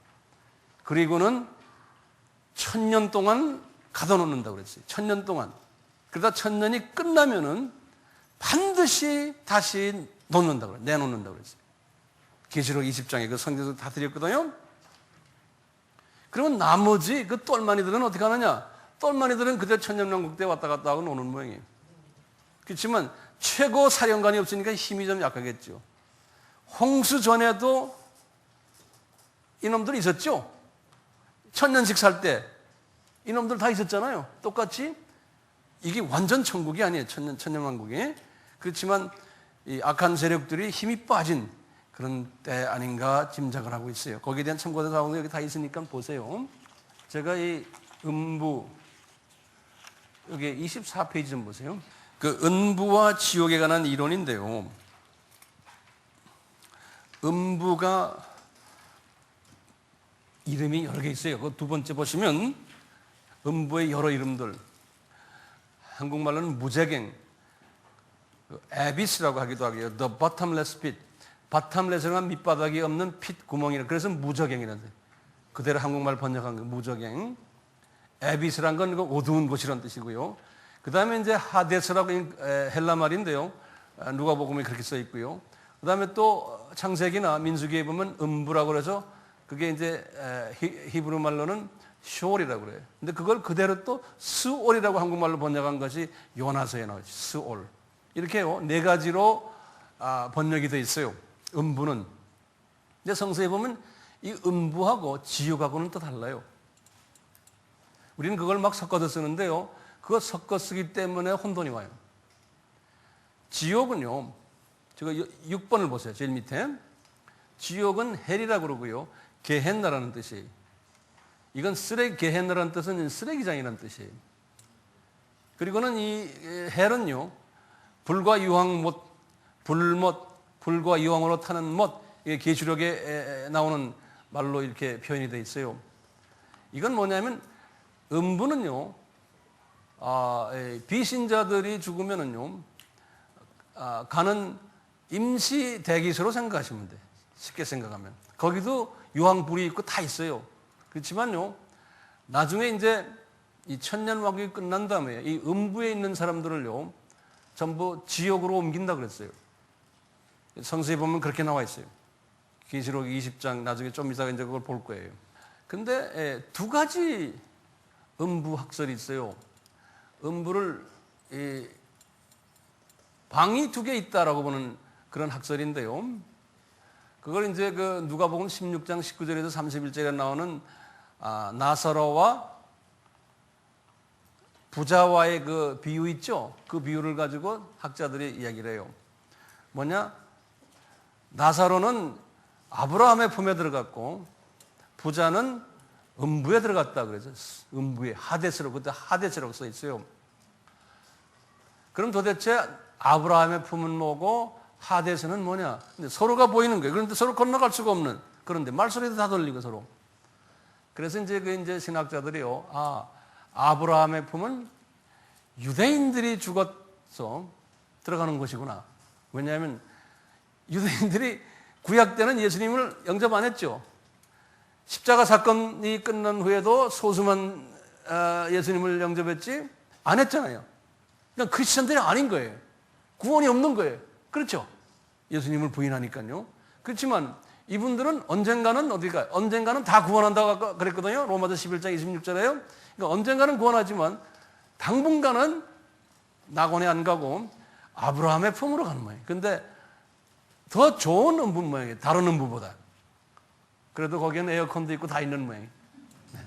그리고는 1000년 동안 가둬놓는다고 그랬어요. 1000년 동안. 그러다 1000년이 끝나면은 반드시 다시 놓는다고 그래요. 내놓는다고 그랬어요. 계시록 20장에 그 성경에서 다 드렸거든요. 그러면 나머지 그 똘마니들은 어떻게 하느냐? 똘마니들은 그때 천년왕국 때 왔다 갔다 하고 노는 모양이에요. 그렇지만 최고 사령관이 없으니까 힘이 좀 약하겠죠. 홍수 전에도 이놈들 있었죠? 천년씩 살 때 이놈들 다 있었잖아요. 똑같이 이게 완전 천국이 아니에요. 천년왕국이. 그렇지만 이 악한 세력들이 힘이 빠진 그런 때 아닌가 짐작을 하고 있어요. 거기에 대한 참고된 사항도 여기 다 있으니까 보세요. 제가 이 음부 여기 24페이지 좀 보세요. 그 음부와 지옥에 관한 이론인데요. 음부가 이름이 여러 개 있어요. 그 두 번째 보시면 음부의 여러 이름들. 한국말로는 무제갱, 에비스라고 하기도 하고요. The bottomless pit. 바텀레스가 밑바닥이 없는 핏 구멍이라. 그래서 무저갱이라는 거예요. 그대로 한국말 번역한 거 무저갱. 에비스란 건 어두운 곳이란 뜻이고요. 그 다음에 이제 하데스라고 헬라 말인데요. 누가복음에 그렇게 써 있고요. 그 다음에 또 창세기나 민수기에 보면 음부라고 그래서 그게 이제 히브리 말로는 시올이라고 그래요. 근데 그걸 그대로 또 스올이라고 한국말로 번역한 것이 요나서에 나오죠. 스올. 이렇게요. 네 가지로 번역이 되어 있어요. 음부는. 근데 성서에 보면 이 음부하고 지옥하고는 또 달라요. 우리는 그걸 막 섞어서 쓰는데요. 그거 섞어 쓰기 때문에 혼돈이 와요. 지옥은요. 제가 6번을 보세요. 제일 밑에. 지옥은 헬이라고 그러고요. 게헨나라는 뜻이에요. 이건 게헨나라는 뜻은 쓰레기장이라는 뜻이에요. 그리고는 이 헬은요. 불과 유황못, 불과 유황으로 타는 못, 이게 계시록에 나오는 말로 이렇게 표현이 되어 있어요. 이건 뭐냐면 음부는요. 비신자들이 죽으면은요. 가는 임시 대기소로 생각하시면 돼요. 쉽게 생각하면. 거기도 유황불이 있고 다 있어요. 그렇지만요, 나중에 이제 이 천년왕국이 끝난 다음에 이 음부에 있는 사람들을요, 전부 지옥으로 옮긴다 그랬어요. 성서에 보면 그렇게 나와 있어요. 계시록 20장, 나중에 좀 이따가 이제 그걸 볼 거예요. 근데 두 가지 음부 학설이 있어요. 음부를 방이 두 개 있다라고 보는 그런 학설인데요. 그걸 이제 그 누가복음 16장 19절에서 31절에 나오는 나사로와 부자와의 그 비유 있죠? 그 비유를 가지고 학자들이 이야기를 해요. 뭐냐? 나사로는 아브라함의 품에 들어갔고 부자는 음부에 들어갔다 그래서 음부에 하데스로, 그때 하데스라고 써 있어요. 그럼 도대체 아브라함의 품은 뭐고 하데스는 뭐냐? 근데 서로가 보이는 거예요. 그런데 서로 건너갈 수가 없는. 그런데 말소리도 다 들리고 서로. 그래서 이제 신학자들이요. 아브라함의 품은 유대인들이 죽어서 들어가는 곳이구나. 왜냐하면 유대인들이 구약 때는 예수님을 영접 안 했죠. 십자가 사건이 끝난 후에도 소수만 예수님을 영접했지 안 했잖아요. 그러니까 크리스천들이 아닌 거예요. 구원이 없는 거예요. 그렇죠? 예수님을 부인하니까요. 그렇지만 이분들은 언젠가는 어디가? 언젠가는 다 구원한다고 그랬거든요. 로마서 11장 26절에요. 그러니까 언젠가는 구원하지만 당분간은 낙원에 안 가고 아브라함의 품으로 가는 모양이에요. 근데 더 좋은 음부 모양이에요. 다른 음부보다. 그래도 거기는 에어컨도 있고 다 있는 모양이에요. 네.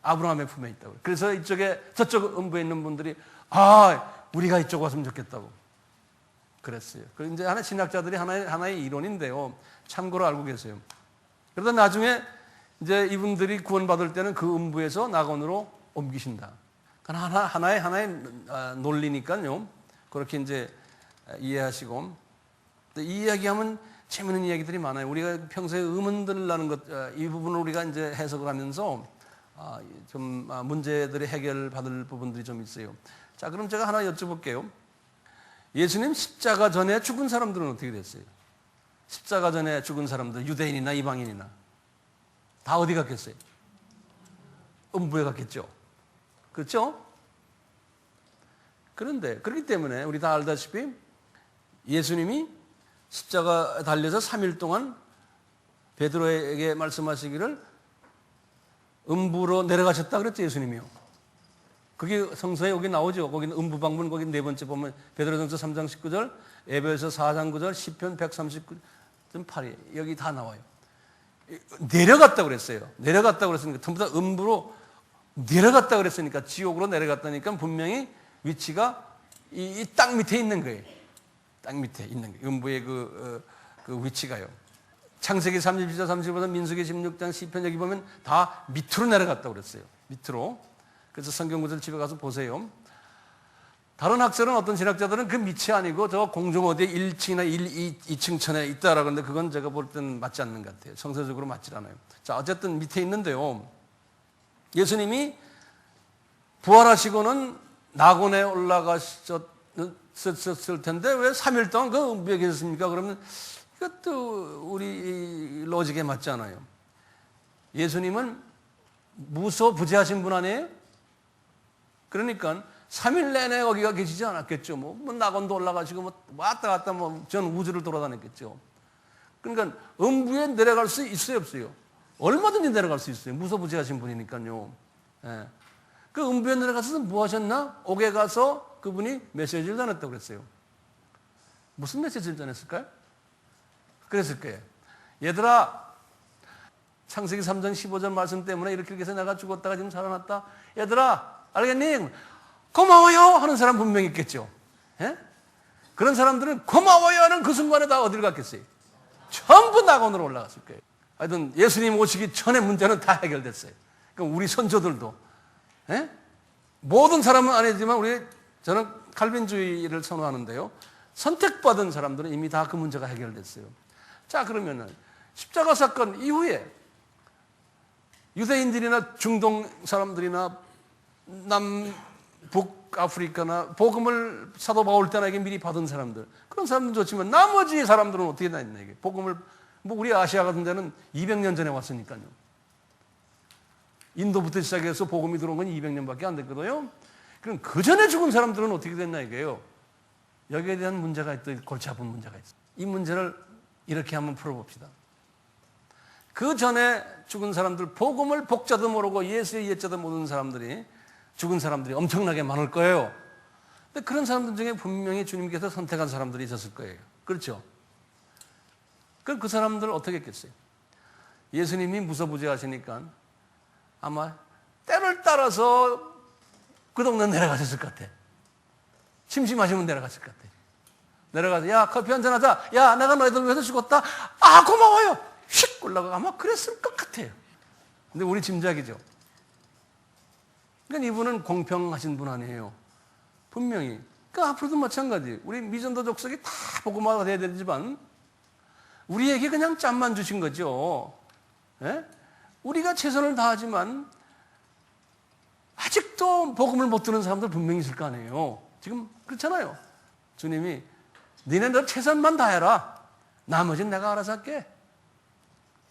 아브라함의 품에 있다고. 그래서 저쪽 음부에 있는 분들이 우리가 이쪽 왔으면 좋겠다고 그랬어요. 그 이제 신학자들이 하나의 이론인데요. 참고로 알고 계세요. 그러다 나중에 이제 이분들이 구원받을 때는 그 음부에서 낙원으로 옮기신다. 하나의 논리니까요. 그렇게 이제 이해하시고, 이 이야기하면 재밌는 이야기들이 많아요. 우리가 평소에 의문들 나는 것, 이 부분을 우리가 이제 해석을 하면서 좀 문제들이 해결받을 부분들이 좀 있어요. 자, 그럼 제가 하나 여쭤볼게요. 예수님 십자가 전에 죽은 사람들은 어떻게 됐어요? 십자가 전에 죽은 사람들, 유대인이나 이방인이나 다 어디 갔겠어요? 음부에 갔겠죠. 그렇죠? 그런데 그렇기 때문에 우리 다 알다시피 예수님이 십자가 달려서 3일 동안 베드로에게 말씀하시기를 음부로 내려가셨다 그랬죠, 예수님이요. 그게 성서에 여기 나오죠. 거기는 음부방문, 거기 네 번째 보면 베드로전서 3장 19절, 에베소서 4장 9절, 시편 139.8이 여기 다 나와요. 내려갔다 그랬어요. 내려갔다 그랬으니까 전부 다 음부로 내려갔다 그랬으니까 지옥으로 내려갔다니까 분명히 위치가 이 땅 밑에 있는 거예요. 땅 밑에 있는 거예요. 음부의 그 위치가요. 창세기 37장 35장, 민수기 16장, 시편 여기 보면 다 밑으로 내려갔다 그랬어요. 밑으로. 그래서 성경 구절 집에 가서 보세요. 다른 학설은 어떤 신학자들은 그 밑이 아니고 저 공중 어디에 1층이나 2층 천에 있다라고 하는데 그건 제가 볼 때는 맞지 않는 것 같아요. 성서적으로 맞지 않아요. 자, 어쨌든 밑에 있는데요. 예수님이 부활하시고는 낙원에 올라가셨을 텐데 왜 3일 동안 그 음부에 계셨습니까? 그러면 이것도 우리 로직에 맞지 않아요. 예수님은 무소부재하신 분 아니에요? 그러니까 3일 내내 거기가 계시지 않았겠죠. 뭐 낙원도 올라가시고 뭐 왔다 갔다 뭐 전 우주를 돌아다녔겠죠. 그러니까 음부에 내려갈 수 있어요, 없어요? 얼마든지 내려갈 수 있어요. 무소부재하신 분이니까요. 예. 그 음부에 내려가서 뭐 하셨나? 옥에 가서 그분이 메시지를 전했다고 그랬어요. 무슨 메시지를 전했을까요? 그랬을 거예요. 얘들아, 창세기 3장 15절 말씀 때문에 이렇게 해서 내가 죽었다가 지금 살아났다. 얘들아, 알겠니? 고마워요 하는 사람 분명히 있겠죠. 예? 그런 사람들은 고마워요 하는 그 순간에 다 어디를 갔겠어요? 전부 낙원으로 올라갔을 거예요. 하여튼 예수님 오시기 전에 문제는 다 해결됐어요. 그러니까 우리 선조들도, 예? 모든 사람은 아니지만 저는 칼빈주의를 선호하는데요. 선택받은 사람들은 이미 다 그 문제가 해결됐어요. 자, 그러면은 십자가 사건 이후에 유대인들이나 중동 사람들이나 북아프리카나 복음을 사도 바울 때나 미리 받은 사람들, 그런 사람들은 좋지만 나머지 사람들은 어떻게 됐나 이게 복음을 우리 아시아 같은 데는 200년 전에 왔으니까요. 인도부터 시작해서 복음이 들어온 건 200년밖에 안 됐거든요. 그럼 그 전에 죽은 사람들은 어떻게 됐나 이게요. 여기에 대한 문제가 있다. 골치 아픈 문제가 있어요. 이 문제를 이렇게 한번 풀어봅시다. 그 전에 죽은 사람들, 복음을 복자도 모르고 예수의 예자도 모르는 사람들이, 죽은 사람들이 엄청나게 많을 거예요. 근데 그런 사람들 중에 분명히 주님께서 선택한 사람들이 있었을 거예요. 그렇죠? 그럼 그 사람들 어떻게 했겠어요? 예수님이 무소부재하시니까 아마 때를 따라서 그 동네 내려가셨을 것 같아. 심심하시면 내려갔을 것 같아. 내려가서 야 커피 한잔 하자. 야 내가 너희들 위해서 죽었다. 아 고마워요. 휙 올라가. 아마 그랬을 것 같아요. 근데 우리 짐작이죠. 그러니까 이분은 공평하신 분 아니에요. 분명히. 그러니까 앞으로도 마찬가지. 우리 미전도 족속이 다 복음화가 돼야 되지만 우리에게 그냥 짬만 주신 거죠. 예? 우리가 최선을 다하지만 아직도 복음을 못 듣는 사람들 분명히 있을 거 아니에요. 지금 그렇잖아요. 주님이 니네 너 최선만 다해라. 나머지는 내가 알아서 할게.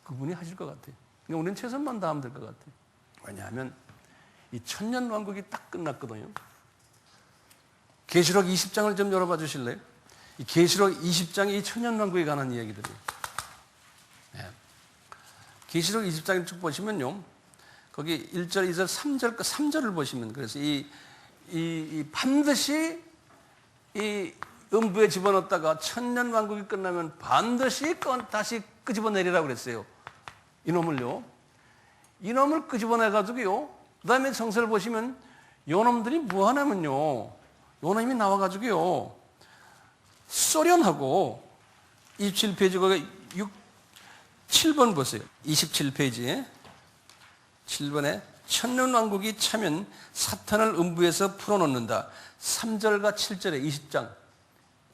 그분이 하실 것 같아요. 그러니까 우리는 최선만 다하면 될 것 같아요. 왜냐하면 이 천년왕국이 딱 끝났거든요. 계시록 20장을 좀 열어봐 주실래요? 이 계시록 20장이 이 천년왕국에 관한 이야기들이에요. 네. 계시록 20장을 쭉 보시면요. 거기 1절, 2절, 3절을 보시면 그래서 이 반드시 이 음부에 집어넣었다가 천년왕국이 끝나면 반드시 다시 끄집어내리라고 그랬어요. 이놈을요. 이놈을 끄집어내가지고요. 그 다음에 성서를 보시면 요놈들이 뭐 하냐면요. 요놈이 나와가지고요. 소련하고 27페이지 거기 7번 보세요. 27페이지에 7번에 천년왕국이 차면 사탄을 음부에서 풀어놓는다. 3절과 7절에 20장.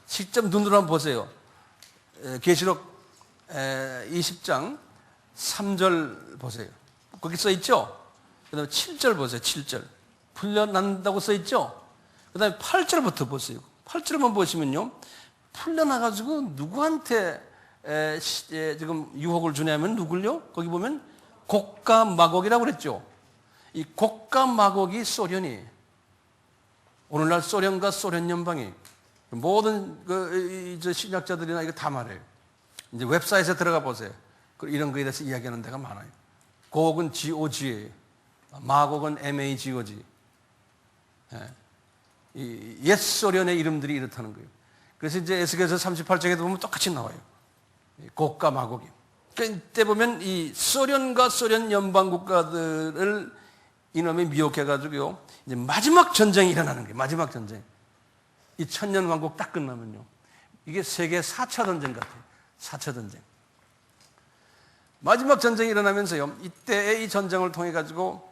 직접 눈으로 한번 보세요. 계시록 20장 3절 보세요. 거기 써 있죠? 그 다음에 7절 보세요. 7절. 풀려난다고 써 있죠? 그 다음에 8절부터 보세요. 8절만 보시면요. 풀려나가지고 누구한테 지금 유혹을 주냐면 누굴요? 거기 보면 곡과 마곡이라고 그랬죠. 이 곡과 마곡이 소련이 오늘날 소련과 소련 연방이 모든 신학자들이나 이거 다 말해요. 이제 웹사이트에 들어가 보세요. 이런 거에 대해서 이야기하는 데가 많아요. 곡은 GOG예요. 마곡은 MAGOG. 옛 소련의 이름들이 이렇다는 거예요. 그래서 이제 에스겔서 38장에도 보면 똑같이 나와요. 곡과 마곡이. 그러니까 이때 보면 이 소련과 소련 연방 국가들을 이놈이 미혹해가지고요. 이제 마지막 전쟁이 일어나는 거예요. 마지막 전쟁. 이 천년왕국 딱 끝나면요. 이게 세계 4차 전쟁 같아요. 4차 전쟁. 마지막 전쟁이 일어나면서요. 이때의 이 전쟁을 통해 가지고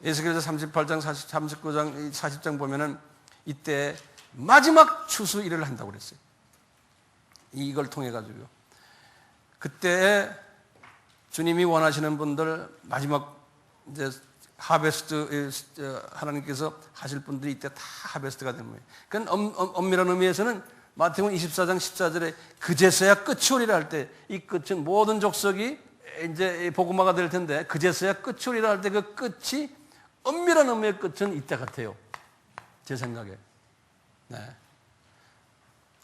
에스겔서 38장, 39장, 40장 보면은 이때 마지막 추수일을 한다고 그랬어요. 이걸 통해 가지고요. 그때 주님이 원하시는 분들 마지막 이제 하베스트 하나님께서 하실 분들이 이때 다 하베스트가 되는 거예요. 그러니까 엄밀한 의미에서는 마태복음 24장 14절에 그제서야 끝이 오리라 할 때 이 끝은 모든 족속이 이제 복음화가 될 텐데 그제서야 끝이 오리라 할 때 그 끝이 엄밀한 의미의 끝은 이때 같아요. 제 생각에. 네.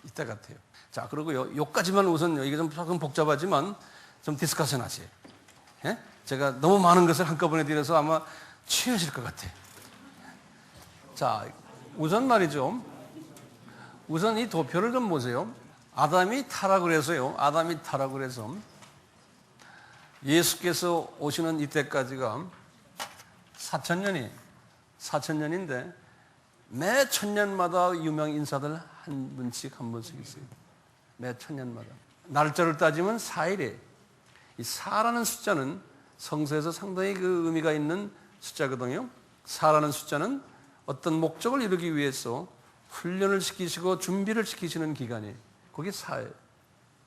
이때 같아요. 자, 그리고요, 요까지만 우선 이게 좀 조금 복잡하지만 좀 디스커션 하세요. 예? 제가 너무 많은 것을 한꺼번에 드려서 아마 취하실 것 같아요. 자, 우선 말이죠. 우선 이 도표를 좀 보세요. 아담이 타락을 해서요. 아담이 타락을 해서 예수께서 오시는 이때까지가 4,000년인데 매 1,000년마다 유명 인사들 한 분씩 있어요. 매 1,000년마다. 날짜를 따지면 4일에 이 4라는 숫자는 성서에서 상당히 그 의미가 있는 숫자거든요. 4라는 숫자는 어떤 목적을 이루기 위해서 훈련을 시키시고 준비를 시키시는 기간이에요. 그게 4예요.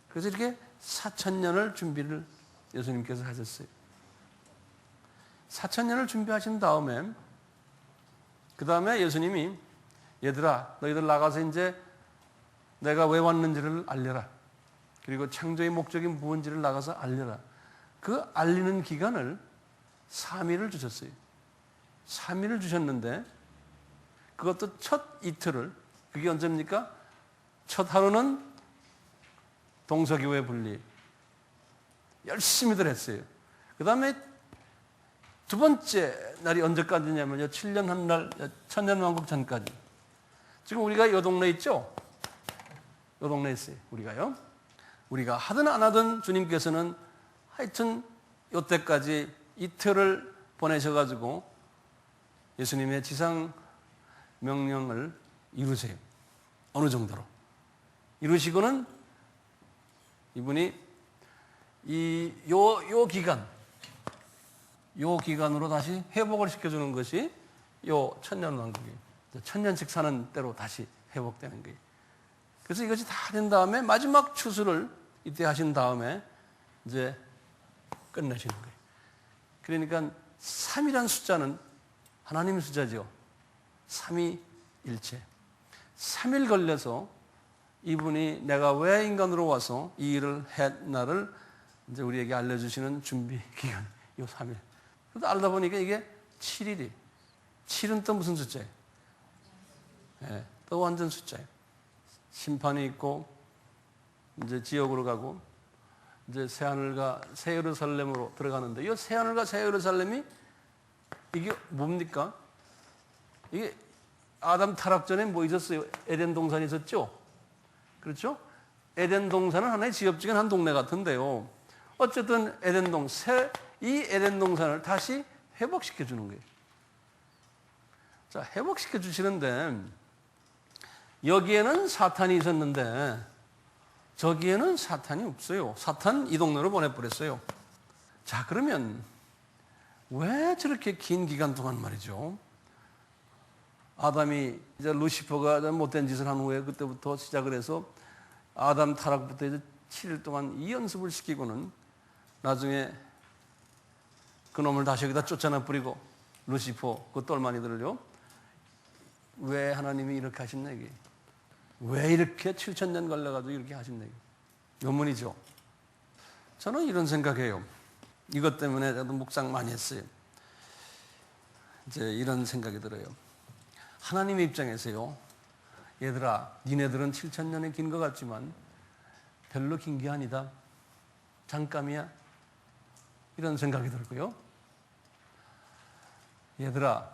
그래서 이렇게 4,000년을 준비를 예수님께서 하셨어요. 4,000년을 준비하신 다음에 그 다음에 예수님이 얘들아 너희들 나가서 이제 내가 왜 왔는지를 알려라. 그리고 창조의 목적이 무엇인지를 나가서 알려라. 그 알리는 기간을 3일을 주셨어요. 3일을 주셨는데 그것도 첫 이틀을 그게 언제입니까? 첫 하루는 동서교회 분리 열심히들 했어요. 그 다음에 두 번째 날이 언제까지냐면요. 7년 한 날, 천년왕국 전까지. 지금 우리가 이 동네 있죠? 이 동네 있어요. 우리가요. 우리가 하든 안 하든 주님께서는 하여튼 이때까지 이틀을 보내셔가지고 예수님의 지상 명령을 이루세요. 어느 정도로. 이루시고는 이분이 요 기간으로 다시 회복을 시켜주는 것이 요 천년왕국이에요. 천년씩 사는 때로 다시 회복되는 거예요. 그래서 이것이 다 된 다음에 마지막 추수를 이때 하신 다음에 이제 끝내시는 거예요. 그러니까 3이란 숫자는 하나님의 숫자죠. 삼위일체. 3일 걸려서 이분이 내가 왜 인간으로 와서 이 일을 했나를 이제 우리에게 알려주시는 준비 기간, 이 3일. 그래도 알다 보니까 이게 7일이. 7은 또 무슨 숫자예요? 네, 또 완전 숫자예요. 심판이 있고, 이제 지옥으로 가고, 이제 새하늘과 새 예루살렘으로 들어가는데, 이 새하늘과 새 예루살렘이 이게 뭡니까? 이게 아담 타락 전에 뭐 있었어요? 에덴 동산이 있었죠? 그렇죠? 에덴 동산은 하나의 지엽적인 한 동네 같은데요. 어쨌든 이 에덴 동산을 다시 회복시켜 주는 거예요. 자, 회복시켜 주시는데 여기에는 사탄이 있었는데 저기에는 사탄이 없어요. 사탄 이 동네로 보내버렸어요. 자, 그러면 왜 저렇게 긴 기간 동안 말이죠? 아담이 이제 루시퍼가 못된 짓을 한 후에 그때부터 시작을 해서 아담 타락부터 이제 7일 동안 이 연습을 시키고는 나중에 그놈을 다시 여기다 쫓아내 뿌리고 루시퍼 그 똘마니들을요. 왜 하나님이 이렇게 하셨나 이게? 왜 이렇게 7,000년 걸려가지고 이렇게 하셨나 이게? 요문이죠. 저는 이런 생각해요. 이것 때문에 저도 묵상 많이 했어요. 이제 이런 생각이 들어요. 하나님의 입장에서요. 얘들아, 니네들은 7,000년이 긴 것 같지만 별로 긴 게 아니다. 잠깐이야. 이런 생각이 들고요. 얘들아,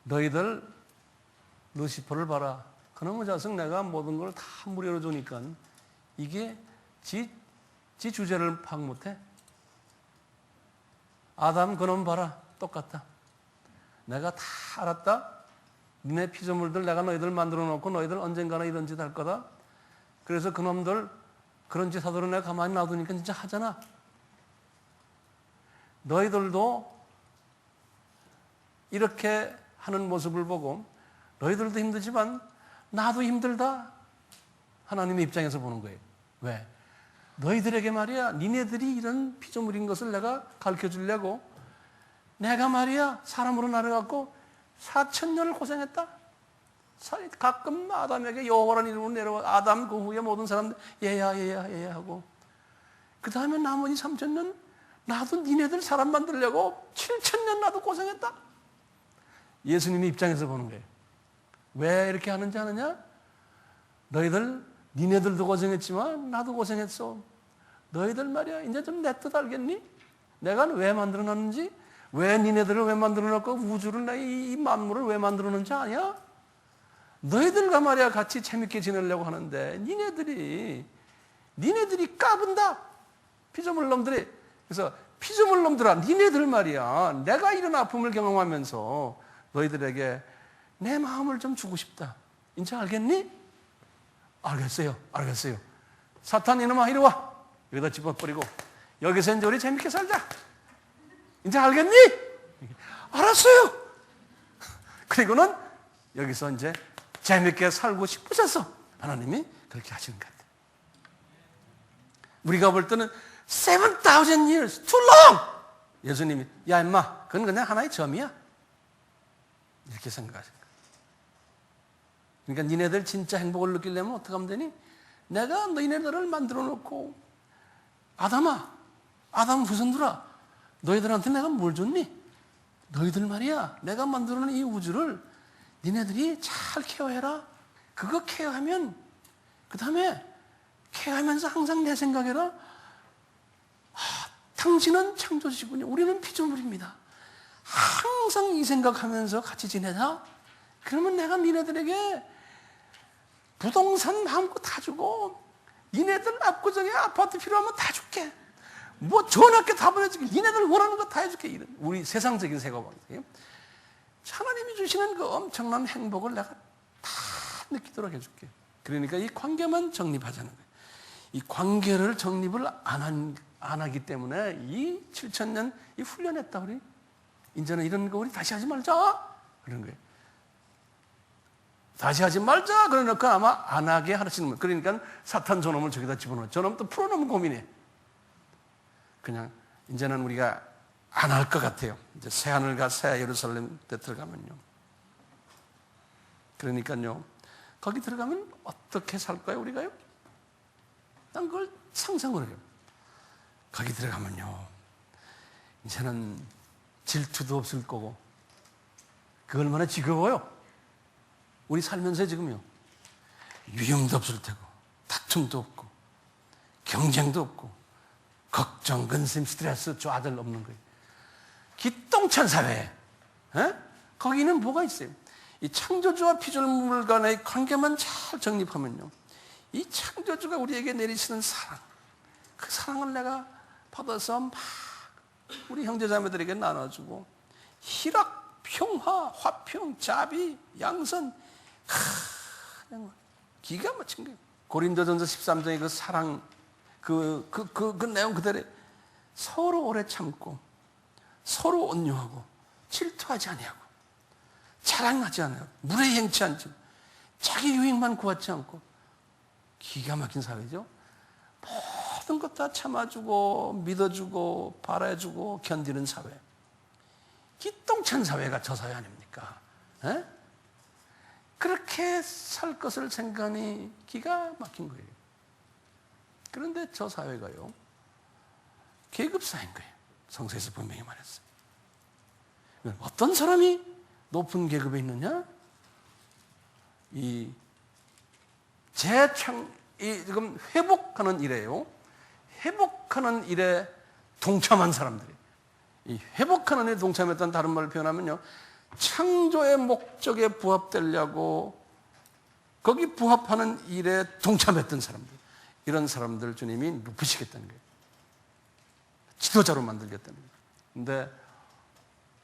너희들 루시퍼를 봐라. 그놈의 자식 내가 모든 걸 다 무료로 주니까 이게 지 주제를 파악 못해. 아담 그놈 봐라. 똑같다. 내가 다 알았다. 니네 피조물들 내가 너희들 만들어 놓고 너희들 언젠가는 이런 짓 할 거다. 그래서 그놈들 그런 짓 하도록 내가 가만히 놔두니까 진짜 하잖아. 너희들도 이렇게 하는 모습을 보고 너희들도 힘들지만 나도 힘들다. 하나님의 입장에서 보는 거예요. 왜? 너희들에게 말이야 니네들이 이런 피조물인 것을 내가 가르쳐 주려고 내가 말이야 사람으로 나려갖고 4,000년을 고생했다. 가끔 아담에게 여호와라는 이름으로 내려와 아담 그 후에 모든 사람들 얘야 하고 그 다음에 나머지 3,000년 나도 니네들 사람 만들려고 7,000년 나도 고생했다. 예수님의 입장에서 보는 거예요. 왜 이렇게 하는지 아느냐? 니네들도 고생했지만 나도 고생했어. 너희들 말이야, 이제 좀 내 뜻 알겠니? 내가 왜 만들어 놨는지, 왜 니네들을 왜 만들어 놨고, 우주를, 이 만물을 왜 만들어 놨는지 아냐? 너희들과 말이야 같이 재밌게 지내려고 하는데, 니네들이 까분다. 피조물 놈들이. 그래서 피조물 놈들아, 니네들 말이야, 내가 이런 아픔을 경험하면서 너희들에게 내 마음을 좀 주고 싶다. 이제 알겠니? 알겠어요. 사탄 이놈아, 이리 와. 여기다 집어버리고 여기서 이제 우리 재밌게 살자. 이제 알겠니? 알았어요. 그리고는 여기서 이제 재밌게 살고 싶으셔서 하나님이 그렇게 하시는 것 같아요. 우리가 볼 때는 7,000 years, too long! 예수님이, 야 임마, 그건 그냥 하나의 점이야. 이렇게 생각하시는 거예요. 그러니까 니네들 진짜 행복을 느끼려면 어떻게 하면 되니? 내가 너희네들을 만들어 놓고, 아담 후손들아, 너희들한테 내가 뭘 줬니? 너희들 말이야, 내가 만들어 놓은 이 우주를 니네들이 잘 케어해라. 그거 케어하면, 그 다음에 케어하면서 항상 내 생각해라. 당신은 창조주시군요. 우리는 피조물입니다. 항상 이 생각하면서 같이 지내자. 그러면 내가 니네들에게 부동산 마음껏 다 주고, 니네들 압구정에 아파트 필요하면 다 줄게. 뭐 좋은 학교 다 보내줄게. 니네들 원하는 거 다 해줄게. 이런 우리 세상적인 생각이에요. 하나님이 주시는 그 엄청난 행복을 내가 다 느끼도록 해줄게. 그러니까 이 관계만 정립하자는 거예요. 이 관계를 정립을 안 하기 때문에 이 7,000년 이 훈련했다 우리. 이제는 이런 거 우리 다시 하지 말자. 그런 거예요. 다시 하지 말자. 그러니까 아마 안 하게 하시는 거예요. 그러니까 사탄 저놈을 저기다 집어넣어. 저놈 또 풀어놓으면 고민해. 그냥 이제는 우리가 안 할 것 같아요. 이제 새하늘과 새 예루살렘 때 들어가면요. 그러니까요. 거기 들어가면 어떻게 살까요, 우리가요? 난 그걸 상상을 해요. 거기 들어가면요. 이제는 질투도 없을 거고, 그 얼마나 지겨워요. 우리 살면서 지금요. 위험도 없을 테고, 다툼도 없고, 경쟁도 없고, 걱정, 근심, 스트레스, 좌절 없는 거예요. 기똥찬 사회. 거기는 뭐가 있어요? 이 창조주와 피조물 간의 관계만 잘 정립하면요. 이 창조주가 우리에게 내리시는 사랑, 그 사랑을 내가 받아서 막 우리 형제자매들에게 나눠주고, 희락, 평화, 화평, 자비, 양선, 그냥 기가 막힌 거예요. 고린도전서 13장의 그 사랑, 그 내용 그대로 서로 오래 참고, 서로 온유하고, 질투하지 아니하고, 자랑하지 않아요. 물에 행치 않지, 자기 유익만 구하지 않고, 기가 막힌 사회죠. 모든 것 다 참아주고, 믿어주고, 바라주고, 견디는 사회. 기똥찬 사회가 저 사회 아닙니까? 에? 그렇게 살 것을 생각하니 기가 막힌 거예요. 그런데 저 사회가요, 계급사인 거예요. 성서에서 분명히 말했어요. 어떤 사람이 높은 계급에 있느냐? 지금 회복하는 일이에요. 회복하는 일에 동참한 사람들이. 이 회복하는 일에 동참했다는 다른 말을 표현하면요, 창조의 목적에 부합되려고 거기 부합하는 일에 동참했던 사람들, 이런 사람들 주님이 높이시겠다는 거예요. 지도자로 만들겠다는 거예요. 근데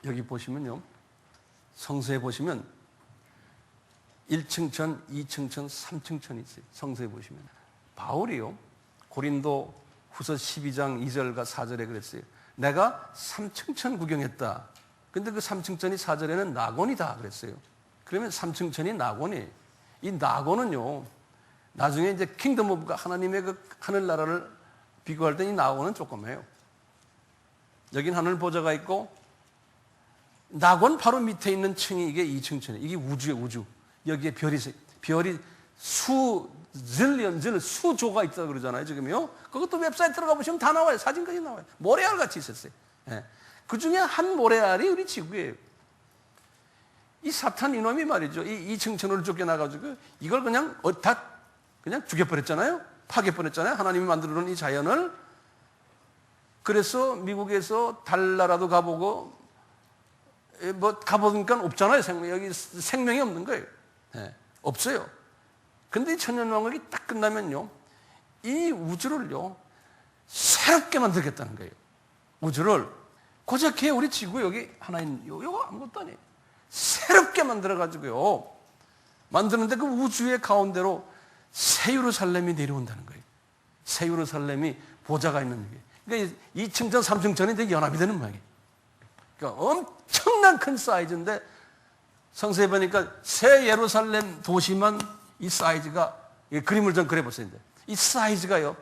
여기 보시면요, 성서에 보시면 1층 천, 2층 천, 3층 천이 있어요. 성서에 보시면 바울이요, 고린도 후서 12장 2절과 4절에 그랬어요. 내가 3층 천 구경했다. 근데 그 3층 천이 4절에는 낙원이다 그랬어요. 그러면 3층 천이 낙원이에요. 이 낙원은요, 나중에 이제 킹덤 오브 하나님의 그 하늘나라를 비교할 때 이 낙원은 조그매요. 여긴 하늘 보좌가 있고, 낙원 바로 밑에 있는 층이 이게 2층 천이에요. 이게 우주예요, 우주. 여기에 별이 수조가 있다고 그러잖아요, 지금요. 그것도 웹사이트 들어가 보시면 다 나와요. 사진까지 나와요. 모래알 같이 있었어요. 예. 그 중에 한 모래알이 우리 지구예요. 이 사탄 이놈이 말이죠. 이 층층으로 쫓겨나가지고 이걸 그냥 다 그냥 죽여버렸잖아요. 파괴버렸잖아요. 하나님이 만들어 놓은 이 자연을. 그래서 미국에서 달나라도 가보고 뭐 가보니까 없잖아요. 여기 생명이 없는 거예요. 네, 없어요. 근데 이 천년왕국이 딱 끝나면요, 이 우주를요 새롭게 만들겠다는 거예요. 우주를 고작해 우리 지구 여기 하나 있는 요거 아무것도 아니에요. 새롭게 만들어 가지고요 만드는데 그 우주의 가운데로 새 예루살렘이 내려온다는 거예요. 새 예루살렘이 보좌가 있는 게. 그러니까 2층전 3층전이 되게 연합이 되는 모양이에요. 그러니까 엄청난 큰 사이즈인데 성서에 보니까 새 예루살렘 도시만 이 사이즈가, 그림을 좀 그려보세요. 이 사이즈가요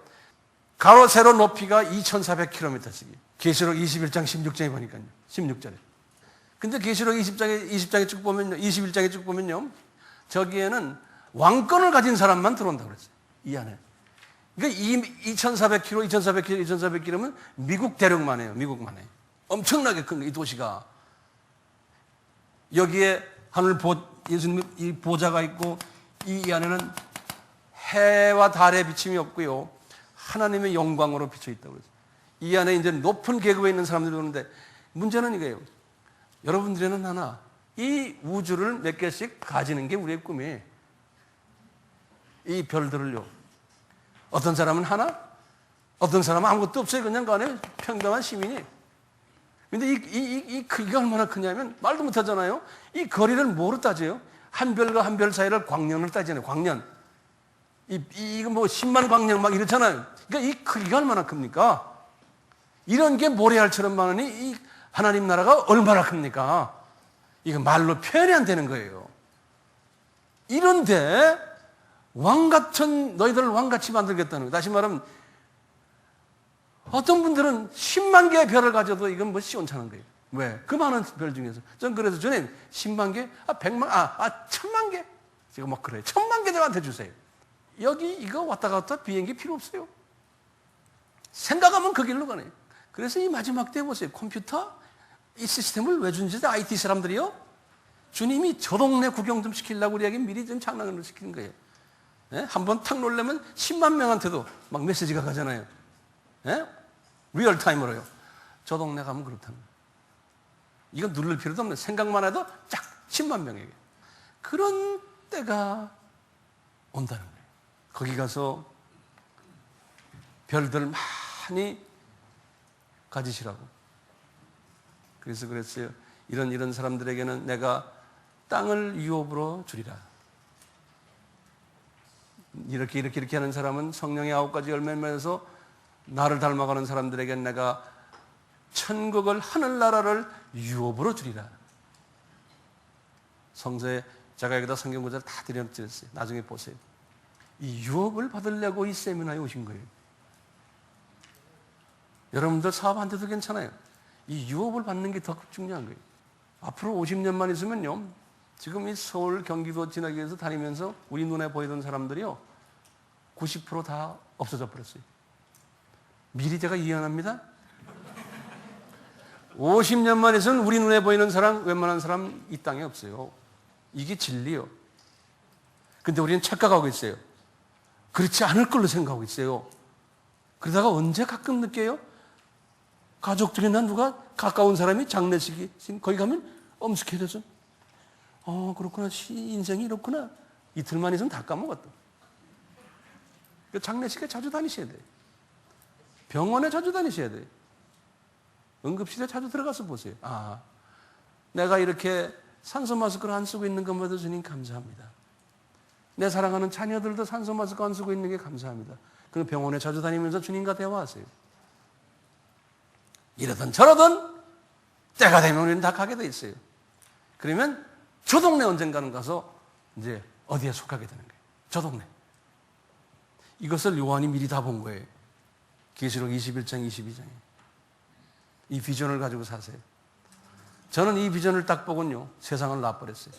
가로 세로 높이가 2400km씩이에요. 계시록 21장 16절에 보니까요. 16절에. 근데 계시록 20장에 쭉 보면요, 21장에 쭉 보면요, 저기에는 왕권을 가진 사람만 들어온다고 그랬어요. 이 안에. 그러니까 2400km, 미국 대륙만 해요. 미국만 해요. 엄청나게 큰 이 도시가. 여기에 예수님의 이 보좌가 있고, 이 안에는 해와 달의 비침이 없고요, 하나님의 영광으로 비쳐 있다고 그랬어요. 이 안에 이제 높은 계급에 있는 사람들이 오는데, 문제는 이거예요. 여러분들에는 하나, 이 우주를 몇 개씩 가지는 게 우리의 꿈이에요. 이 별들을요. 어떤 사람은 하나, 어떤 사람은 아무것도 없어요. 그냥 그 안에 평범한 시민이. 근데 이 크기가 얼마나 크냐면 말도 못 하잖아요. 이 거리를 뭐로 따져요? 한 별과 한 별 사이를 광년으로 따지잖아요. 광년. 이거 뭐 10만 광년 막 이렇잖아요. 그러니까 이 크기가 얼마나 큽니까? 이런 게 모래알처럼 많으니 이 하나님 나라가 얼마나 큽니까? 이거 말로 표현이 안 되는 거예요. 이런데 왕같은 너희들을 왕같이 만들겠다는 거예요. 다시 말하면 어떤 분들은 10만 개의 별을 가져도 이건 뭐 시원찮은 거예요. 왜? 그 많은 별 중에서. 전 그래서 주님 10만 개? 100만? 1000만 개? 제가 막 그래요. 1000만 개 저한테 주세요. 여기 이거 왔다 갔다 비행기 필요 없어요. 생각하면 그 길로 가네요. 그래서 이 마지막 때 보세요. 컴퓨터 이 시스템을 왜 준지 IT 사람들이요? 주님이 저 동네 구경 좀 시키려고 우리에게 미리 좀 장난을 시키는 거예요. 한번 탁 놀려면 10만 명한테도 막 메시지가 가잖아요. 리얼타임으로요. 저 동네 가면 그렇다는 거예요. 이건 누를 필요도 없는, 생각만 해도 쫙 10만 명에게. 그런 때가 온다는 거예요. 거기 가서 별들 많이 가지시라고. 그래서 그랬어요. 이런 사람들에게는 내가 땅을 유업으로 주리라. 이렇게 하는 사람은 성령의 9가지 열매를 맺어서 나를 닮아가는 사람들에게는 내가 천국을, 하늘나라를 유업으로 주리라. 성서에 제가 여기다 성경 구절 다 드렸어요. 나중에 보세요. 이 유업을 받으려고 이 세미나에 오신 거예요. 여러분들 사업 안 돼도 괜찮아요. 이 유업을 받는 게 더 중요한 거예요. 앞으로 50년만 있으면요, 지금 이 서울, 경기도 지나기 위해서 다니면서 우리 눈에 보이던 사람들이요 90% 다 없어져 버렸어요. 미리 제가 예언합니다. 50년만 있으면 우리 눈에 보이는 사람, 웬만한 사람 이 땅에 없어요. 이게 진리요. 근데 우리는 착각하고 있어요. 그렇지 않을 걸로 생각하고 있어요. 그러다가 언제 가끔 느껴요? 가족들이나 누가 가까운 사람이 장례식이 거기 가면 엄숙해져서 그렇구나, 인생이 이렇구나. 이틀만 있으면 다 까먹었다. 장례식에 자주 다니셔야 돼요. 병원에 자주 다니셔야 돼요. 응급실에 자주 들어가서 보세요. 내가 이렇게 산소 마스크를 안 쓰고 있는 것마다 주님 감사합니다. 내 사랑하는 자녀들도 산소 마스크 안 쓰고 있는 게 감사합니다. 그리고 병원에 자주 다니면서 주님과 대화하세요. 이러든 저러든 때가 되면 우리는 다 가게 돼 있어요. 그러면 저 동네 언젠가는 가서 이제 어디에 속하게 되는 거예요. 저 동네. 이것을 요한이 미리 다 본 거예요. 계시록 21장, 22장에. 이 비전을 가지고 사세요. 저는 이 비전을 딱 보고요, 세상을 놔버렸어요.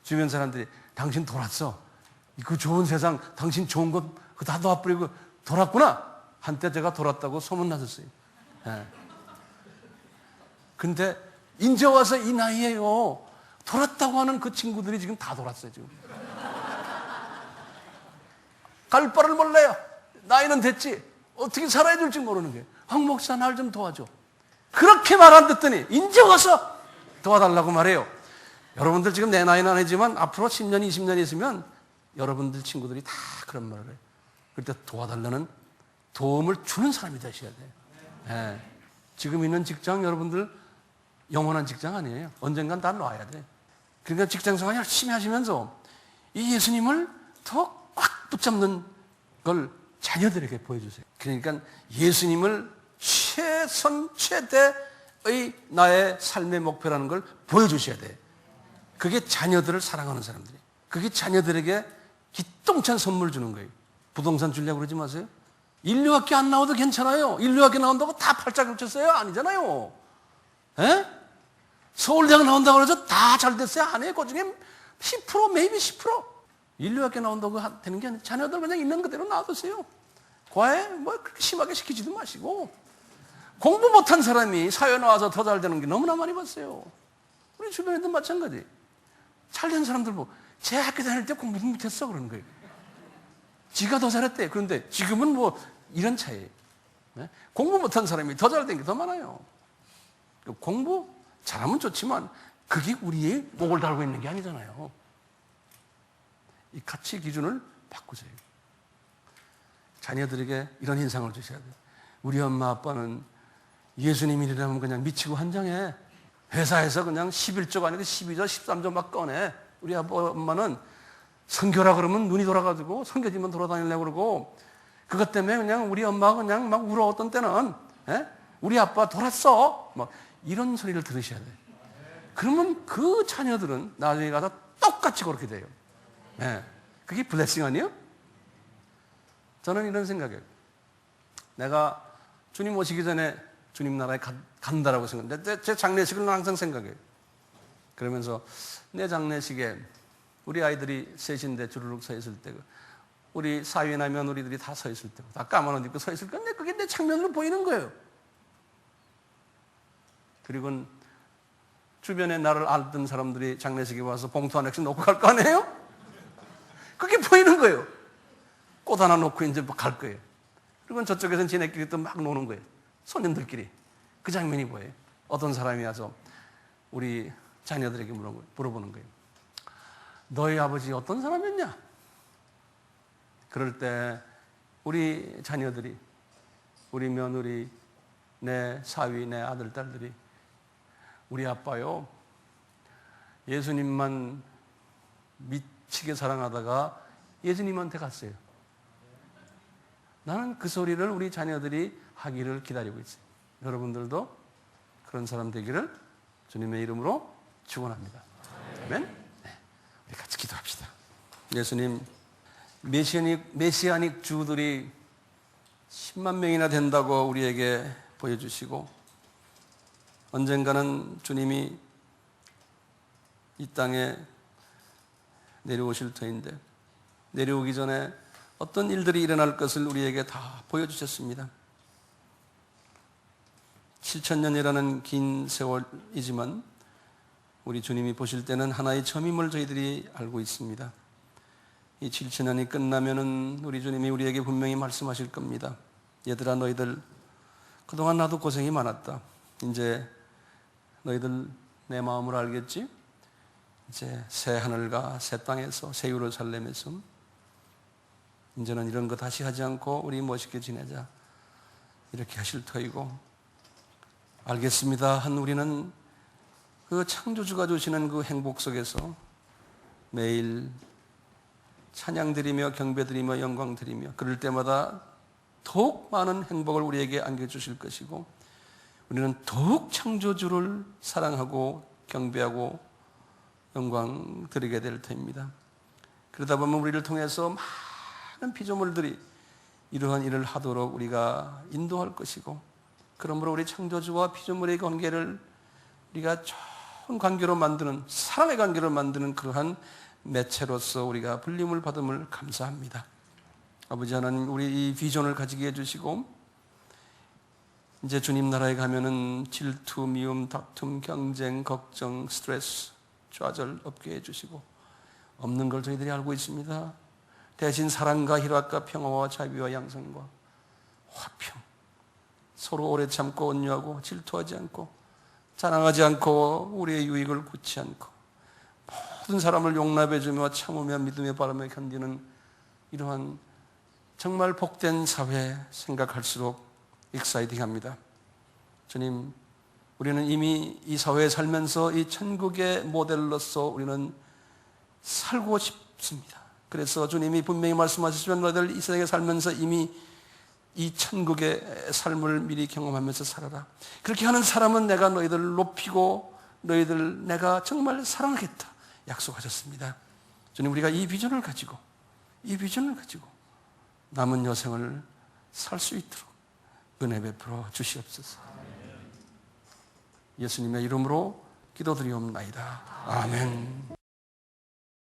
주변 사람들이 당신 돌았어. 그 좋은 세상, 당신 좋은 것 다 놔버리고 돌았구나. 한때 제가 돌았다고 소문났었어요. 예. 근데 이제 와서 이 나이에요. 돌았다고 하는 그 친구들이 지금 다 돌았어요, 지금. 갈 바를 몰라요. 나이는 됐지. 어떻게 살아야 될지 모르는 거예요. 황 목사 날 좀 도와줘. 그렇게 말 안 듣더니 이제 와서 도와달라고 말해요. 여러분들 지금 내 나이는 아니지만 앞으로 10년, 20년 있으면 여러분들 친구들이 다 그런 말을 해요. 그때 도와달라는 도움을 주는 사람이 되셔야 돼요. 예. 지금 있는 직장 여러분들 영원한 직장 아니에요. 언젠간 다 놔야 돼. 그러니까 직장생활 열심히 하시면서 이 예수님을 더 꽉 붙잡는 걸 자녀들에게 보여주세요. 그러니까 예수님을 최선 최대의 나의 삶의 목표라는 걸 보여주셔야 돼요. 그게 자녀들을 사랑하는 사람들이에요. 그게 자녀들에게 기똥찬 선물 주는 거예요. 부동산 주려고 그러지 마세요. 인류학교 안 나와도 괜찮아요. 인류학교 나온다고 다 팔짝 겹쳤어요? 아니잖아요. 에? 서울대학 나온다고 해서 다 잘 됐어요? 아니에요. 그 중에 10%, maybe 10%. 인류학교 나온다고 되는 게 아니라 자녀들 그냥 있는 그대로 놔두세요. 과외 뭐 그렇게 심하게 시키지도 마시고. 공부 못한 사람이 사회 나와서 더 잘 되는 게 너무나 많이 봤어요. 우리 주변에도 마찬가지. 잘 된 사람들 보고 제 학교 다닐 때 공부 못했어 그러는 거예요. 지가 더 잘했대. 그런데 지금은 뭐 이런 차이예요. 네? 공부 못한 사람이 더 잘 된 게 더 많아요. 공부 잘하면 좋지만 그게 우리의 목을 달고 있는 게 아니잖아요. 이 가치 기준을 바꾸세요. 자녀들에게 이런 인상을 주셔야 돼요. 우리 엄마 아빠는 예수님이라면 그냥 미치고 한장해. 회사에서 그냥 11조가 아니고 12조, 13조 막 꺼내. 우리 아빠 엄마는 선교라 그러면 눈이 돌아가지고 선교지만 돌아다니려고 그러고 그것 때문에 그냥 우리 엄마가 그냥 막 울어 어떤 때는 우리 아빠 돌았어. 막 이런 소리를 들으셔야 돼요. 그러면 그 자녀들은 나중에 가서 똑같이 그렇게 돼요. 그게 블레싱 아니에요? 저는 이런 생각이에요. 내가 주님 오시기 전에 주님 나라에 간다라고 생각했는데 제 장례식을 항상 생각해요. 그러면서 내 장례식에 우리 아이들이 셋인데 주르륵 서 있을 때 우리 사위나 며느리들이 다 서 있을 때고 다 까만 옷 입고 서 있을 건데 그게 내 창면으로 보이는 거예요. 그리고 주변에 나를 알던 사람들이 장례식에 와서 봉투 하나씩 놓고 갈 거 아니에요? 그게 보이는 거예요. 꽃 하나 놓고 이제 갈 거예요. 그리고 저쪽에서는 지네끼리 또 막 노는 거예요. 손님들끼리. 그 장면이 보여요. 어떤 사람이 와서 우리 자녀들에게 물어보는 거예요. 너희 아버지 어떤 사람이었냐? 그럴 때 우리 자녀들이, 우리 며느리, 내 사위, 내 아들, 딸들이 우리 아빠요, 예수님만 미치게 사랑하다가 예수님한테 갔어요. 나는 그 소리를 우리 자녀들이 하기를 기다리고 있어요. 여러분들도 그런 사람 되기를 주님의 이름으로 축원합니다. 아멘. 네. 우리 같이 기도합시다. 예수님, 메시아닉 주들이 10만 명이나 된다고 우리에게 보여주시고 언젠가는 주님이 이 땅에 내려오실 터인데 내려오기 전에 어떤 일들이 일어날 것을 우리에게 다 보여주셨습니다. 7,000년이라는 긴 세월이지만 우리 주님이 보실 때는 하나의 점임을 저희들이 알고 있습니다. 이 7,000년이 끝나면은 우리 주님이 우리에게 분명히 말씀하실 겁니다. 얘들아, 너희들 그동안 나도 고생이 많았다. 이제 너희들 내 마음을 알겠지? 이제 새 하늘과 새 땅에서 새 예루살렘에서 이제는 이런 거 다시 하지 않고 우리 멋있게 지내자. 이렇게 하실 터이고 알겠습니다 한 우리는 그 창조주가 주시는 그 행복 속에서 매일 찬양드리며 경배드리며 영광드리며 그럴 때마다 더욱 많은 행복을 우리에게 안겨주실 것이고 우리는 더욱 창조주를 사랑하고 경배하고 영광 드리게 될 터입니다. 그러다 보면 우리를 통해서 많은 피조물들이 이러한 일을 하도록 우리가 인도할 것이고 그러므로 우리 창조주와 피조물의 관계를 우리가 좋은 관계로 만드는 사랑의 관계로 만드는 그러한 매체로서 우리가 불림을 받음을 감사합니다. 아버지 하나님, 우리 이 비전을 가지게 해주시고 이제 주님 나라에 가면은 질투, 미움, 다툼, 경쟁, 걱정, 스트레스, 좌절 없게 해주시고 없는 걸 저희들이 알고 있습니다. 대신 사랑과 희락과 평화와 자비와 양성과 화평, 서로 오래 참고 온유하고 질투하지 않고 자랑하지 않고 우리의 유익을 굳지 않고 모든 사람을 용납해주며 참으며 믿음의 바람에 견디는 이러한 정말 복된 사회 생각할수록 익사이팅합니다. 주님, 우리는 이미 이 사회에 살면서 이 천국의 모델로서 우리는 살고 싶습니다. 그래서 주님이 분명히 말씀하셨지만 너희들 이 세상에 살면서 이미 이 천국의 삶을 미리 경험하면서 살아라. 그렇게 하는 사람은 내가 너희들을 높이고 너희들 내가 정말 사랑하겠다 약속하셨습니다. 주님, 우리가 이 비전을 가지고 남은 여생을 살 수 있도록 은혜 베풀어 주시옵소서. 예수님의 이름으로 기도드리옵나이다. 아멘.